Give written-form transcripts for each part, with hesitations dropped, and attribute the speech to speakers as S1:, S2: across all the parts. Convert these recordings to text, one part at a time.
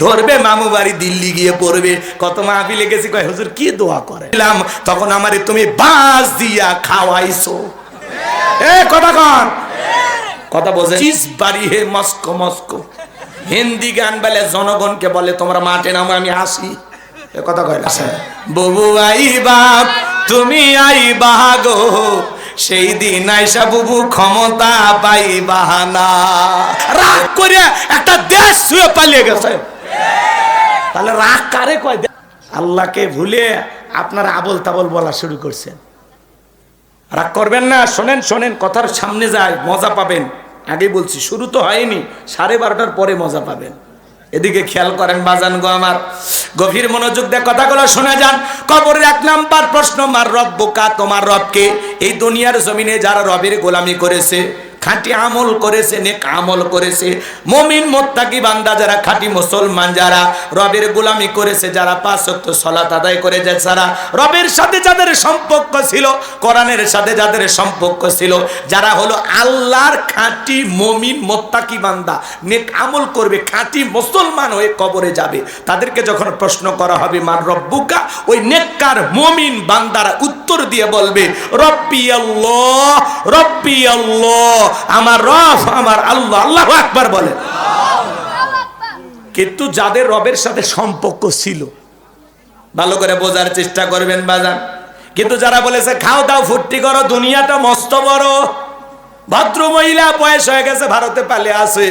S1: ধরবে মামু বাড়ি দিল্লি গিয়ে পড়বে। কত মাহফিলে গেছি, কয় হুজুর কি দোয়া করে তখন আমারে তুমি বাস দিয়া খাওয়াইছো। কথা কন, কথা বোঝেন। চিজ বাড়ি হে মস্কো মস্কো, হিন্দি গান বলে জনগণকে বলে তোমরা মাঠে নামো আমি আসি। কথা কয় না ববু আই বাপ তুমি আই বাহাগো, সেই দিন আইসা বুবু ক্ষমতা পাই বাহানা। রাগ করে একটা দেশ শুয়ে পালিয়ে গেছে। তাহলে রাগ কারে কয়? আল্লাহকে ভুলে আপনারা আবল তাবল বলা শুরু করছেন। রাগ করবেন না, শোনেন শোনেন, কথার সামনে যায় মজা পাবেন। আগে বলছি শুরু তো হয়নি, 12:30টার পরে মজা পাবেন। এদিকে খেয়াল করেন বাজান গো আমার, গভীর মনোযোগ দিয়ে কথাগুলো শুনে যান। কবরের 1 নাম্বার প্রশ্ন, মার রব্বুকা, তোমার রবকে। এই দুনিয়ার জমিনে যারা রবের গোলামি করেছে, খাঁটি আমল করেছে, নেক আমল করেছে, মুমিন মুত্তাকি বান্দা যারা, খাঁটি মুসলমান যারা রবের গোলামি করেছে, যারা 5 ওয়াক্ত সালাত আদায় করে যায়, যারা রবের সাথে যাদের সম্পর্ক ছিল, কোরআনের সাথে যাদের সম্পর্ক ছিল, যারা হলো আল্লাহর খাঁটি মুমিন মুত্তাকি বান্দা, নেক আমল করবে, খাঁটি মুসলমান হয়ে কবরে যাবে, তাদেরকে যখন প্রশ্ন করা হবে মান রব্বুকা, ওই নেককার মুমিন বান্দারা উত্তর দিয়ে বলবে রব্বি আল্লাহ, রব্বি আল্লাহ, আমার রব আমার আল্লাহ। আল্লাহু আকবার বলে। কিন্তু যাদের রবের সাথে সম্পর্ক ছিল, ভালো করে বোঝার চেষ্টা করবেন বাজান, কিন্তু যারা বলেছে খাও দাও ফুর্তি করো, দুনিয়াটা মস্ত বড়, ভদ্র মহিলা বয়স হয়ে গেছে, ভারতে পালে আছে,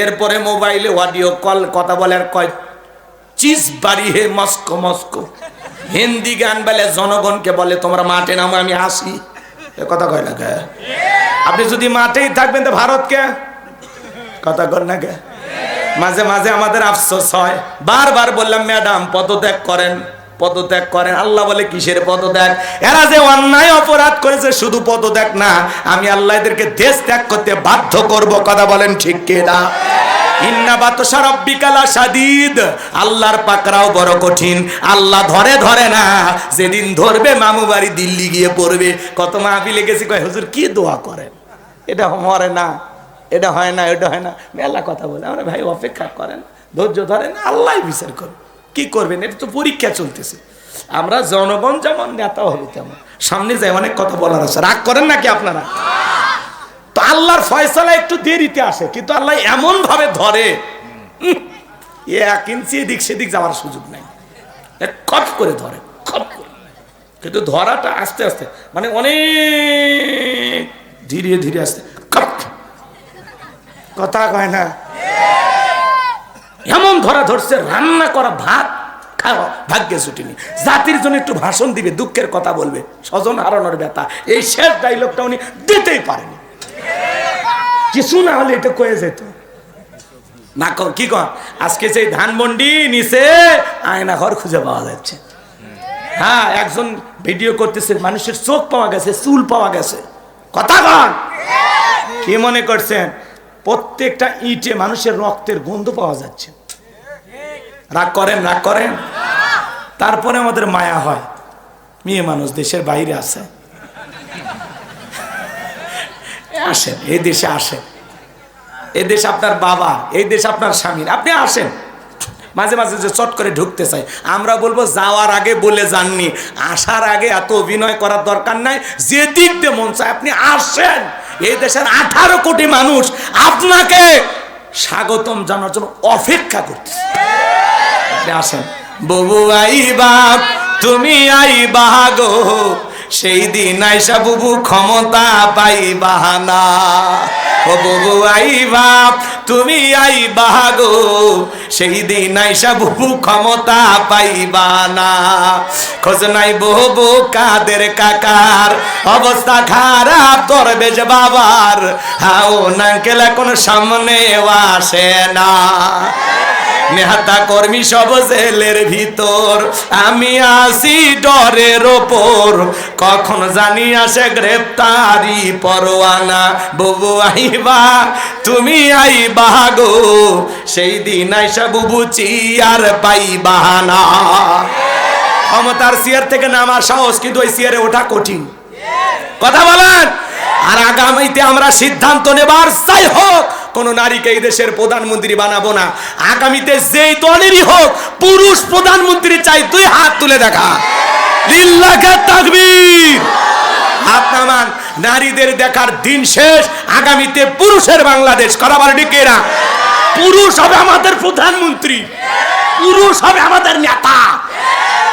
S1: এরপরে মোবাইলে অডিও কল কথা বলে আর কয় চিজ বাড়ি হে মস্কো মস্কো, হিন্দি গান বলে জনগণকে বলে তোমরা মাঠে নামো আমি আসি। কথা কয় না কে? আপনি যদি মাঠেই থাকবেন তো ভারতকে কথা কর না কে? মাঝে মাঝে আমাদের আফসোস হয়, বারবার বললাম ম্যাডাম পদত্যাগ করেন, পদত্যাগ করেন। আল্লাহ বলে কিসের পদত্যাগ? এরা যে অন্যায় অপরাধ করেছে, শুধু পদত্যাগ না, আমি আল্লাহ এদেরকে দেশ ত্যাগ করতে বাধ্য করব। কথা বলেন ঠিক কি না? ইন্না বাতশা রাব্বিকা লাশাদীদ, আল্লাহর পাকড়াও বড় কঠিন। আল্লাহ ধরে ধরে না, যেদিন ধরবে মামু বাড়ি দিল্লি গিয়ে পড়বে। কত মাহফিলে গেছি, কয় হুজুর কি দোয়া করেন, এটা মরে না, এটা হয় না, এটা হয় না, মেলা কথা বলে। আমরা ভাই অপেক্ষা করেন, ধৈর্য ধরেন, আল্লাহ বিচার করবে। কি করবেন? এটা তো পরীক্ষা চলতেছে। আমরা জনগণ যেমন, নেতা হবে তেমন। সামনে যাই অনেক কথা বলার আছে, রাগ করেন নাকি আপনারা? তো আল্লাহর ফয়সালা একটু দেরিতে আসে, কিন্তু আল্লাহ এমন ভাবে ধরে, 1 ইঞ্চি এদিক সেদিক যাওয়ার সুযোগ নাই, খপ করে ধরে, খপ করে। কিন্তু ধরাটা আস্তে আস্তে, মানে অনেক ধীরে ধীরে আসতে, কথা কয় না, এমন ধরা ধরছে, রান্না করা ভাত খাওয়া ভাগ্যে ছুটিনি। জাতির জন্য একটু ভাষণ দিবে, দুঃখের কথা বলবে, স্বজন হারানোর ব্যথা, এই শেষ ডায়লগটা উনি দিতেই পারেনি। কিছু না হলে এটা কয়ে যেত না। কি কর, আজকে সেই ধানমন্ডি নিচে আয়না ঘর খুঁজে পাওয়া যাচ্ছে। হ্যাঁ, একজন ভিডিও করতেছে, মানুষের চোখ পাওয়া গেছে, চুল পাওয়া গেছে। কথা কন, কি মনে করছেন? প্রত্যেকটা ইটে মানুষের রক্তের গন্ধ পাওয়া যাচ্ছে। রাগ করেন, রাগ করেন। তারপরে আমাদের মায়া হয়, মেয়ে মানুষ দেশের বাইরে আছে, আসেন এই দেশে, আসেন এই দেশ আপনার বাবা, এই দেশ আপনার স্বামীর, আপনি আসেন। মাঝে মাঝে যে চট করে ঢুকতে চাই, আমরা বলবো যাওয়ার আগে বলে যাননি, আসার আগে এত অভিনয় করার দরকার নাই, যে দিক দিয়ে মন চায় আপনি আসেন। এই দেশের 18 কোটি মানুষ আপনাকে স্বাগতম জানার জন্য অপেক্ষা করতেছে। আপনি আসেন। ববু আই বাপ তুমি আই বাহাগো, সেই দিন আইসা বুবু ক্ষমতা পাই বাহানা। ও বুবু আই বাপ তুমি আই বাহাগো, সেই দিন আইসা বুবু ক্ষমতা পাই বাহানা। খোঁজ নাই বহু কাদের কাকার, অবস্থা খারাপ দরবেশ বাবার, হাও নাঙ্কেল এখন সামনে আসে না। নেতা কর্মী সব জেলের ভিতর, আমি আসি ডরের ওপর, কখন জানি আসে গ্রেপ্তারি পরোয়ানা। বুবু আইবা তুমি আইবা গো, সেই দিন আইসা বুবু চিয়ার পাইবা না। ক্ষমতার চেয়ার থেকে নামা সাহস, কিন্তু ওই চেয়ারে ওঠা কঠিন। কথা বলেন। আর আগামীতে আমরা সিদ্ধান্ত নেবার, যাই হোক কোন নারীকে এই দেশের প্রধানমন্ত্রী বানাবো না। আগামীতে যেই দলেরই হোক পুরুষ প্রধানমন্ত্রী চাই, তুই হাত তুলে দেখা। লিল্লাহি তাকবীর। হাত নামান। নারীদের দেখার দিন শেষ। আগামীতে পুরুষের বাংলাদেশ। কথা বলে ঠিক না? পুরুষ হবে আমাদের প্রধানমন্ত্রী, পুরুষ হবে আমাদের নেতা।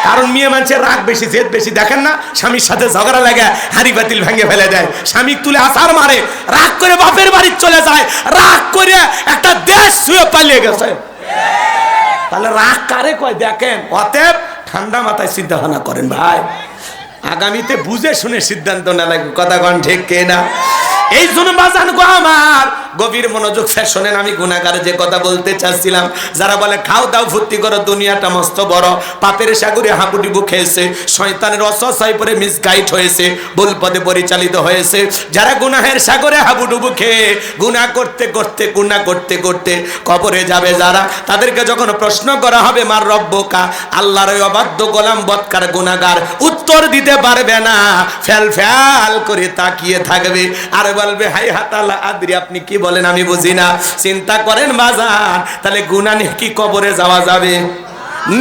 S1: কারণ মেয়ে মানুষের রাগ বেশি, জেদ বেশি। দেখেন না, স্বামীর সাথে ঝগড়া লাগে হাঁড়ি বাতিল ভেঙে ফেলে দেয়, স্বামী তুলে আছাড় মারে, রাগ করে বাপের বাড়ি চলে যায়, রাগ করে একটা দেশ ছুঁয়ে পালিয়ে গেছে। তাহলে রাগ কারে কয় দেখেন। অতএব ঠান্ডা মাথায় চিন্তা ভাবনা করেন ভাই, আগামীতে বুঝে শুনে সিদ্ধান্ত না লাগবে। কথা কন ঠিক কিনা? এই জন্য বাজান গো আমার গভীর মনোযোগ শোনেন। আমি গুনাহগার যে কথা বলতে চাচ্ছিলাম, যারা বলে খাও দাও ফুর্তি করো, দুনিয়াটা মস্ত বড়, পাপের সাগরে হাবুডুবু খেয়েছে, শয়তানের অসহায় পরে মিসগাইড হয়েছে, ভুল পথে পরিচালিত হয়েছে, যারা গুনাহের সাগরে হাবুডুবু খেয়ে গুনাহ করতে করতে গুনাহ করতে করতে কবরে যাবে যারা, তাদেরকে যখন প্রশ্ন করা হবে মার রব্বুকা, আল্লাহর ওই অবাধ্য গোলাম বদকার গুনাহগার উত্তর দিতে পারবে না, ফ্যাল ফ্যাল করে তাকিয়ে থাকবে আর বলবে হাই হাতালা আদ্রি, আপনি কি বলেন আমি বুঝি না। চিন্তা করেন বাজান, তাহলে গুনাহ নিয়ে কি কবরে যাওয়া যাবে?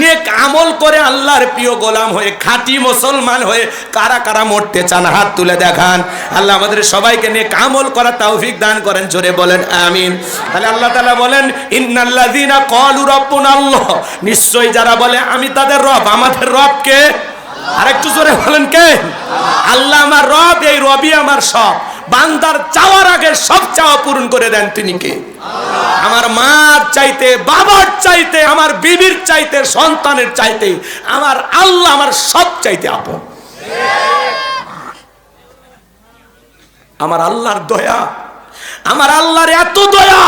S1: নেক আমল করে আল্লাহর প্রিয় গোলাম হয়ে খাঁটি মুসলমান হয়ে কারা কারা মরতে চান হাত তুলে দেখান। আল্লাহ আমাদের সবাইকে নেক আমল করার তৌফিক দান করেন, জোরে বলেন আমিন। তাহলে আল্লাহ তাআলা বলেন ইন্নাল্লাযীনা ক্বালু রাব্বুনাল্লাহ, নিশ্চয়ই যারা বলে আমি তাদের রব, আমাদের রব কে? আরেকটু জোরে বলেন কে? আল্লাহ আমার রব, এই রবই আমার সব। বান্দার চাওয়ার আগে সব চাওয়া পূরণ করে দেন তিনি কে? আমার মার চাইতে, বাবার চাইতে, আমার বিবির চাইতে, সন্তানের চাইতে আমার আল্লাহ আমার সব চাইতে আপন। আমার আল্লাহর দয়া, আমার আল্লাহর এত দয়া,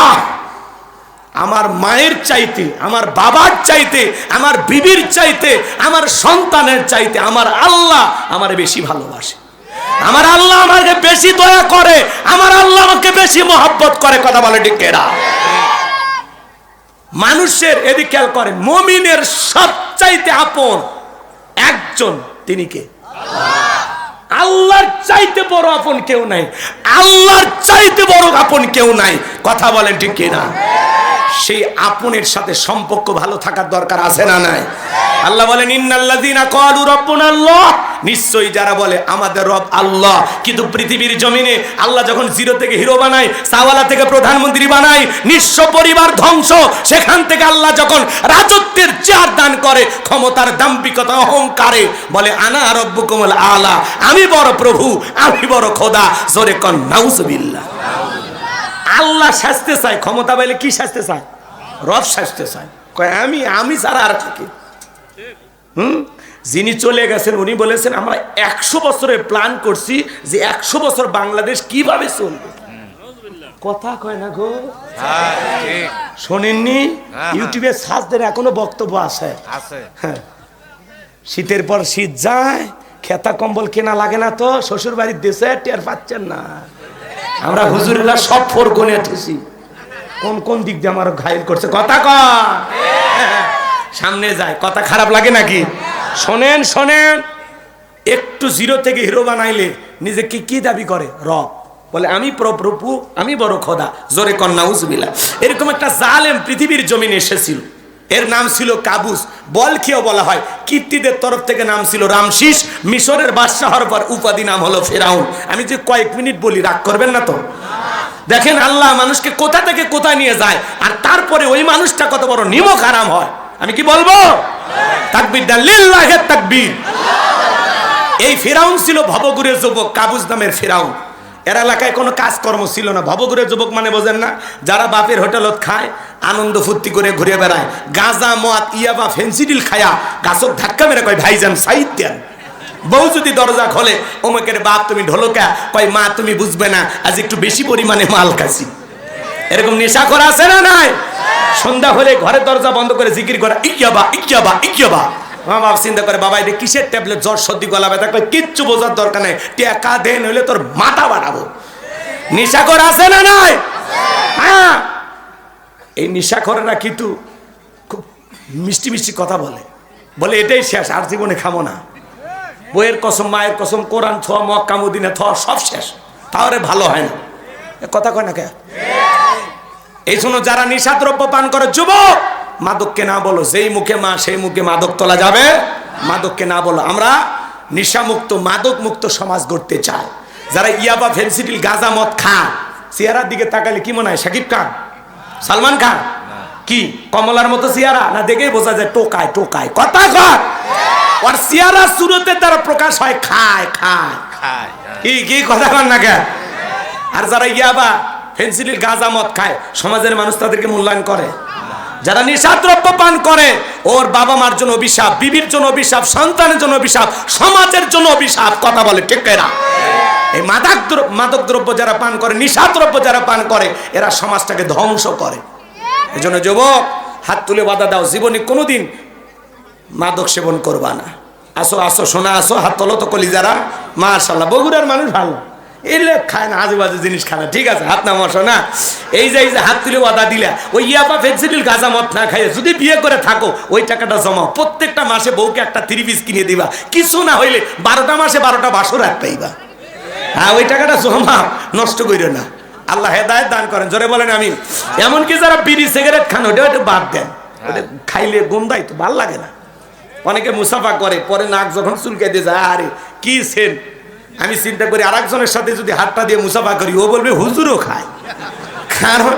S1: আমার মায়ের চাইতে, আমার বাবার চাইতে, আমার বিবির চাইতে, আমার সন্তানের চাইতে আমার আল্লাহ আমার বেশি ভালোবাসে। আমার আল্লাহ আমাকে বেশি দয়া করে, আমার আল্লাহ আমাকে বেশি মহব্বত করে। কথা বলে ঠিক কিনা? মানুষের এদিকে খেয়াল করেন, মুমিনের সবচাইতে আপন একজন, তিনি কে? আল্লাহর চাইতে বড় আপন কেউ নাই, আল্লাহর চাইতে বড় আপন কেউ নাই। কথা বলেন ঠিক কিনা? সেই আপনের সাথে সম্পর্ক ভালো থাকার দরকার আছে না নাই? আল্লাহ বলেন ইন্নাল্লাযীনা ক্বালু রাব্বুনাল্লাহ, নিশ্চয়ই যারা বলে আমাদের রব আল্লাহ। কিন্তু পৃথিবীর জমিনে আল্লাহ যখন জিরো থেকে হিরো বানায়, সাওয়ালা থেকে প্রধানমন্ত্রী বানায়, নিঃস্ব পরিবার ধ্বংস, সেখান থেকে আল্লাহ যখন রাজত্বের চেয়ার দান করে, ক্ষমতার দাম্ভিকতা অহংকারে বলে আনা রব্বুকুমুল আলা, আমি বড় প্রভু, আমি বড় খোদা। জোরে কোন নাউজুবিল্লাহ। আল্লাহ শাস্তি চায়, ক্ষমতা পাইলে কি শাস্তি চায়? রব শাস্তি চায়, কয় আমি ছাড়া আর থাকে। যিনি চলে গেছেন উনি বলেছেন আমরা 100 বছরের প্ল্যান করছি যে 100 বছর বাংলাদেশ কিভাবে চলবে। কথা কয় না গো, শোনেননি? ইউটিউবে সার্চ দেন, এখনো বক্তব্য আছে। হ্যাঁ, শীতের পর শীত যায়, খেতা কম্বল কেনা লাগে না তো, শ্বশুর বাড়ির দেশে টের পাচ্ছেন না। আমরা হুজুরেরা সব ফোর গুনে উঠেছি, কোন কোন দিক দিয়ে আমার ঘায়ল করছে। কথা কয় সামনে যায়, কথা খারাপ লাগে নাকি? শোনেন শোনেন, একটু জিরো থেকে হিরো বানাইলে নিজেকে কি দাবি করে? রব। বলে আমি প্রভু, আমি বড় খোদা। জোরে কন নাউজুবিল্লাহ। এরকম একটা জালেম পৃথিবীর জমিনে এসেছিল, এর নাম ছিল কাবুস। বলখিও বলা হয়, কীর্তিদের তরফ থেকে নাম ছিল রামশিস। মিশরের বাদশাহ হওয়ার পর উপাধি নাম হলো ফেরাউন। আমি যে কয়েক মিনিট বলি, রাগ করবেন না তো? দেখেন আল্লাহ মানুষকে কোথা থেকে কোথায় নিয়ে যায়, আর তারপরে ওই মানুষটা কত বড় নিমক হারাম হয়। আমি কি বলবো? তাকবীর দেন, লিল্লাহি তাকবীর। এই ফেরাউন ছিল ভবঘুরে যুবক, কাবুস নামের ফেরাউন। এর এলাকায় কোনো কাজকর্ম ছিল না। ভবঘুরে যুবক মানে বোঝেন না? যারা বাপের হোটেলত খায়, আনন্দ ফুর্তি করে ঘুরে বেড়ায়, গাঁজা মদ ইয়াবা ফেন্সিডিল খায়া গাছক ধাক্কা মেরে কয় ভাইজান সাইড দেন। বউ যদি দরজা খোলে, ওমকের বাপ তুমি ঢোলকা, কয় মা তুমি বুঝবে না, আজ একটু বেশি পরিমাণে মাল খাসি। এরকম নেশা করা আছে না নাই? সন্ধ্যা হলে ঘরের দরজা বন্ধ করে জিকির করা, ইকিয়াবা ইকিয়াবা ইকিয়াবা। মা বাপ চিন্তা করে বাবা এটা কিসের ট্যাবলেট, জ্বর সর্দি গলা ব্যথা, কিচ্ছু বোঝার দরকার নাই, টাকা দেন হইলে তোর মাথা বাড়াবো। নেশা করা আছে না নাই? হ্যাঁ, এই নেশাখোরেরা কিন্তু খুব মিষ্টি মিষ্টি কথা বলে, বলে এটাই শেষ, আর জীবনে খাবো না। বইয়ের কসম, মায়ের কসম, কোরআন ছোঁয়া, মক্কা মদিনা ছোঁয়া, সব শেষ, তাহলে ভালো হয় না। কথা কয় না কে? এই জন্য যারা নিশাদ্রব্য পান করে যুবক, মাদককে না বলো, যেই মুখে মা সেই মুখে মাদক তোলা যাবে, মাদককে না বলো। আমরা নিশামুক্ত মাদক মুক্ত সমাজ গড়তে চাই। যারা ইয়াবা ফেন্সিডিল গাঁজা মদ খান, চেহারার দিকে তাকালে কি মনে হয় শাকিব খান, সালমান খান, কি কমলার মতো চেহারা না? দেখেই বোঝা যায় টোকায় টোকায় কথা কর। আর চেহারা সুরতে তারা প্রকাশ হয় খায় খায় খায়, কি কি কথা কর না কেন? আর যারা ইয়াবা ফেন্সিডিল গাঁজা মদ খায়, সমাজের মানুষ তাদেরকে মূল্যায়ন করে। যারা নিশাদ্রব্য পান করে, ওর বাবা মার জন্য অভিশাপ, বিবির জন্য অভিশাপ, সন্তানের জন্য অভিশাপ, সমাজের জন্য অভিশাপ। কথা বলে ঠিক না? এই মাদক দ্রব্য যারা পান করে, নিশাদ্রব্য যারা পান করে, এরা সমাজটাকে ধ্বংস করে। এজন্য যুবক, হাত তুলে বাধা দাও, জীবনে কোনোদিন মাদক সেবন করবা না। আসো আসো সোনা আসো, হাত তোলো তো কলিজারা। মাশাআল্লাহ, বগুড়ার মানুষ ভালো, এলে খায় না, আজেবাজে জিনিস খায় না। ঠিক আছে, হাত নামাও সোনা। এই যে হাত তুলে বাধা দিলা, ওই ইয়াবা ফেন্সিডিল গাঁজা মদ না খাইয়ে যদি বিয়ে করে থাকো, ওই টাকাটা জমাও। প্রত্যেকটা মাসে বউকে একটা 3 পিস কিনে দিবা, কিছু না হইলে 12টা মাসে 12টা বাসর রাত পাইবা। হ্যাঁ, ওই টাকাটা জমাও, নষ্ট কইরো না। আল্লাহ হেদায়েত দান করেন, জোরে বলেন আমিন। এমনকি যারা বিড়ি সিগারেট খান, ওটা বাদ দেন, ওটা খাইলে গন্ধাই তো ভাল লাগে না। অনেকে মুসাফা করে, পরে নাক যখন চুলকে দিয়ে যায়, আরে কি সেন। আমি চিন্তা করি আরেকজনের সাথে যদি হাতটা দিয়ে মুসাফা করি, ও বলবে হুজুরও খায়। কারণ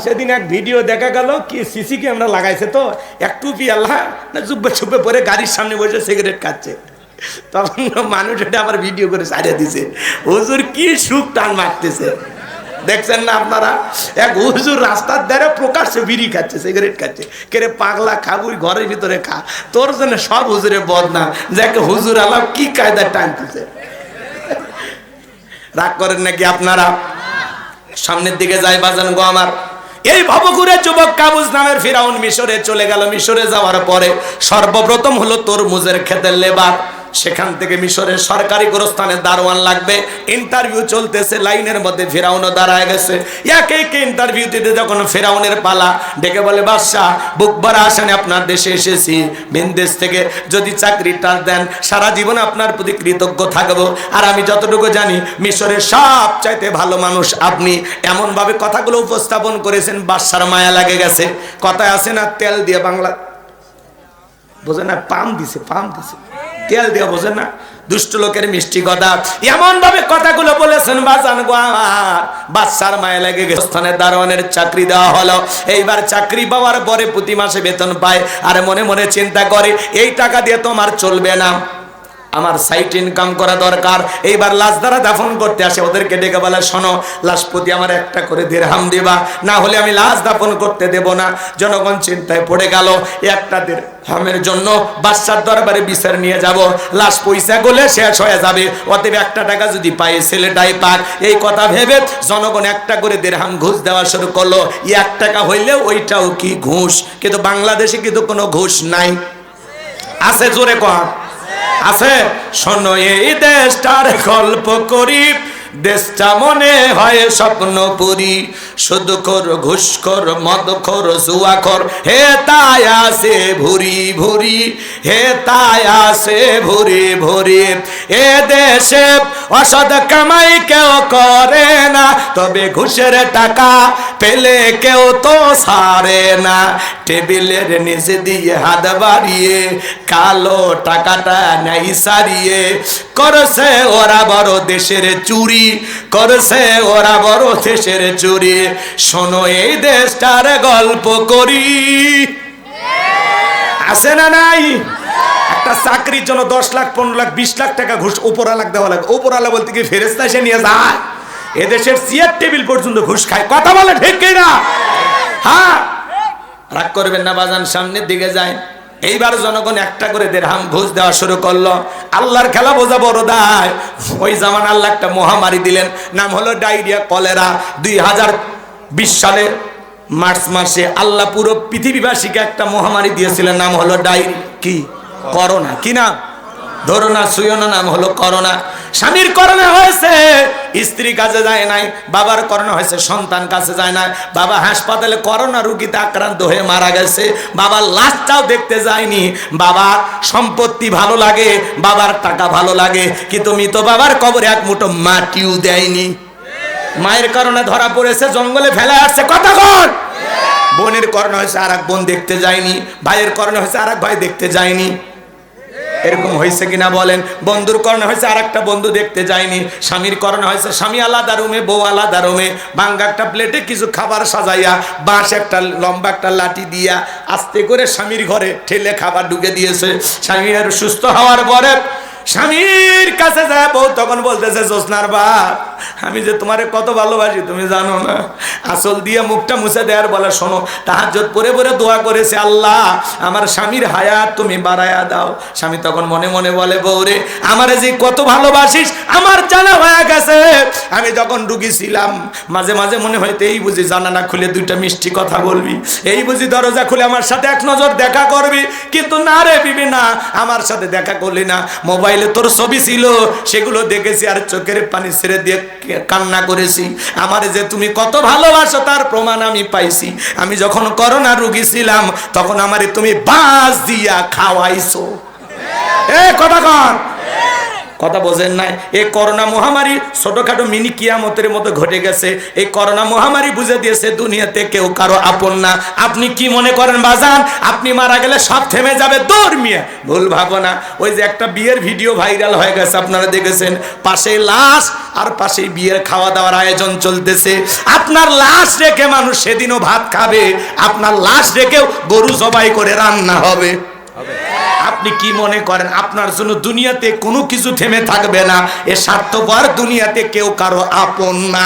S1: সেদিন এক ভিডিও দেখা গেল, কি সিসি ক্যামেরা লাগাইছে তো, এক টুপি আল্লাহ না চুপে চুপে পরে গাড়ির সামনে বসে সিগারেট খাচ্ছে। তখন মানুষ এটা আবার ভিডিও করে ছাড়িয়ে দিছে, হুজুর কি সুখ টান মারতেছে। দেখছেন না আপনারা, এক হুজুর রাস্তার ধারে প্রকাশ্যে বিড়ি খাচ্ছে, সিগারেট খাচ্ছে। কেরে পাগলা, খাবুই ঘরের ভিতরে খা, তোর জন্য সব হুজুরের বদনাম। যাকে হুজুর আল্লাহ কি কায়দায় টানতেছে। রাগ করেন নাকি আপনারা? সামনের দিকে যাই বাজান গো আমার। এই ভবঘুরে যুবক কাবুজ নামের ফিরাউন মিশরে চলে গেল। মিশরে যাওয়ার পরে সর্বপ্রথম হলো তরমুজের ক্ষেতের লেবার। সেখান থেকে মিশরের সরকারি গোরস্থানে দারোয়ান লাগবে। ইন্টারভিউ চলতেছে, লাইনের মধ্যে ফিরাউনও দাঁড়ায় গেছে। একে একে ইন্টারভিউ দিতে যখন ফিরাউনের পালা, ডেকে বলে, বাদশাহ বুক ভরা আসানে আপনার দেশে এসেছি, ভিন দেশ থেকে যদি চাকরিটা দেন সারা জীবন আপনার প্রতি কৃতজ্ঞ থাকবো। আর আমি যতটুকু জানি মিশরের সব চাইতে ভালো মানুষ আপনি। এমন ভাবে কথাগুলো উপস্থাপন করেছেন, বাদশার মায়া লাগে গেছে। কথায় আছে না, তেল দিয়ে বাংলা বোঝে না, পাম দিছে তেল দিয়ে, বোঝেন না, দুষ্ট লোকের মিষ্টি কথা। এমন ভাবে কথাগুলো বলেছেন বাজান গো আমার, বাদশার মায়া লেগে গেছে। স্থানের দারোয়ানের চাকরি দেওয়া হলো। এইবার চাকরি পাওয়ার পরে প্রতি মাসে বেতন পায়। আর মনে মনে চিন্তা করে, এই টাকা দিয়ে তো আমার চলবে না, আমার সাইট ইনকাম করা দরকার। এইবার লাশ দ্বারা দাফন করতে আসে, ওদেরকে ডেকে বলে, শোনো, লাশ প্রতি আমার একটা করে দিরহাম দিবা, না হলে আমি লাশ দাফন করতে দেব না। জনগণ চিন্তায় পড়ে গেল, একটা দিরহামের জন্য বাদশার দরবারে বিচার নিয়ে যাব, লাশ পয়সা গলে শেষ হয়ে যাবে, অতএব একটা টাকা যদি পাই ছেলেটাই পাক। এই কথা ভেবে জনগণ একটা করে দিরহাম ঘুষ দেওয়া শুরু করলো। 1 টাকা হইলে ওইটাও কি ঘুষ। কিন্তু বাংলাদেশে কিন্তু কোনো ঘুষ নাই, আছে? জোরে কর, আছে? শোনো, এই দেশটার গল্প করি, দেশটা মনে হয় স্বপ্নপুরী। সুদখোর, ঘুষখোর, মদখোর, জুয়াখোর, হে তাই আসে ভুরি ভুরি, হে তাই আসে ভুরি ভুরি। এ দেশে অসৎ কামাই কেউ করে না, তবে ঘুষের টাকা পেলে কেউ তো ছাড়ে না। টেবিলের নিচে দিয়ে হাত বাড়িয়ে কালো টাকাটা নাই সারিয়ে, করছে ওরা বড় দেশের চুরি, করছে ওরা বড় দেশের চুরি। শোনো, এই দেশটার গল্প করি, আছে না নাই? একটা চাকরির জন্য 10 লাখ 15 লাখ 20 লাখ টাকা ঘুষ উপরালা দেওয়া লাগে। উপরালা বলতে কি ফেরেশতা এসে নিয়ে যায়? এদেশের চেয়ার টেবিল পর্যন্ত ঘুষ খায়। কথা বলে ঠিক কিনা? হ্যাঁ, রাগ করবেন না বাজান, সামনের দিকে যায়। এইবার জনগণ একটা করে দিরহাম ঘুষ দেওয়া শুরু করলো। আল্লাহর খেলা বোঝা বড় দায়। ওই জামান আল্লাহ একটা মহামারী দিলেন, নাম হলো ডায়রিয়া, কলেরা। 2020 সালে মার্চ মাসে আল্লাহ পুরো পৃথিবীবাসীকে একটা মহামারী দিয়েছিলেন, নাম হলো কি করোনা। কি নাম? ধরো না, শুয়ো না, নাম হলো করোনা। স্বামীর করোনা হয়েছে, স্ত্রী কাছে যায় নাই। বাবার করোনা হয়েছে, সন্তান কাছে যায় নাই। বাবা হাসপাতালে করোনা রোগীতে আক্রান্ত হয়ে মারা গেছে। বাবার লাশটাও দেখতে যায়নি। বাবার সম্পত্তি ভালো লাগে, বাবার টাকা ভালো লাগে, কিন্তু মৃত বাবার কবরে এক মুঠো মাটিও দেয়নি। মায়ের কারণে ধরা পড়েছে, জঙ্গলে ফেলে আসছে, কথা কর। বোনের কারণে হয়েছে আর এক বোন দেখতে যায়নি, ভাইয়ের কারণে হয়েছে আর এক ভাই দেখতে যায়নি। এরকম হয়েছে কিনা বলেন? বন্ধুর কারণে হয়েছে আর একটা বন্ধু দেখতে যায়নি, স্বামীর কারণে হয়েছে স্বামী আলাদা রুমে, বউ আলাদা রুমে, ভাঙ্গা একটা প্লেটে কিছু খাবার সাজাইয়া বাঁশ একটা লম্বা একটা লাঠি দিয়া আস্তে করে স্বামীর ঘরে ঠেলে খাবার ঢুকে দিয়েছে। স্বামী আর সুস্থ হওয়ার পরে স্বামীর কাছে যায় বউ তখন বলতেছে, জোসনার বাপ, আমি যে তোমারে কত ভালোবাসি তুমি জানো না। আসল দিয়ে মুখটা মুছে দেয়ার বলে, শোনো, তাহাজ্জুদ পড়ে পড়ে দোয়া করেছে, আল্লাহ আমার স্বামীর হায়াত তুমি বাড়ায়া দাও। স্বামী তখন মনে মনে বলে, বউ রে, আমারে যে কত ভালোবাসিস আমার জানা হয়ে গেছে। আমি যখন রুগী ছিলাম মাঝে মাঝে মনে হইতে এই বুঝি জানালা খুলে দুইটা মিষ্টি কথা বলবি, এই বুঝি দরজা খুলে আমার সাথে এক নজর দেখা করবি, কিন্তু না রে বিবি, না, আমার সাথে দেখা করলি না। মোবাইলে তোর ছবি ছিল, সেগুলো দেখেছি আর চোখের পানি ছেড়ে দিয়ে কান্না করেছি। আমার যে তুমি কত ভালোবাসো তার প্রমাণ আমি পাইছি। আমি যখন করোনা রোগী ছিলাম তখন আমারে তুমি বাঁশ দিয়া খাওয়াইছো। কথা কন, কথা বোঝেন নাই? এই করোনা মহামারী ছোটখাটো মিনি কিয়ামতের মতো ঘটে গেছে। এই করোনা মহামারী বুঝে দিয়েছে দুনিয়াতে কেউ কারো আপন না। আপনি কি মনে করেন বাজান আপনি মারা গেলে সব থেমে যাবে? দৌড় মিয়া, ভুল ভাবো না। ওই যে একটা বিয়ের ভিডিও ভাইরাল হয়ে গেছে, আপনারা দেখেছেন, পাশে লাশ আর পাশে বিয়ের খাওয়া দাওয়ার আয়োজন চলতেছে। আপনার লাশ রেখে মানুষ সেদিনও ভাত খাবে, আপনার লাশ রেখেও গরু জবাই করে রান্না হবে। আপনি কি মনে করেন আপনার জন্য দুনিয়াতে কোনো কিছু থেমে থাকবে না? এ স্বার্থপর দুনিয়াতে কেউ কারো আপন না।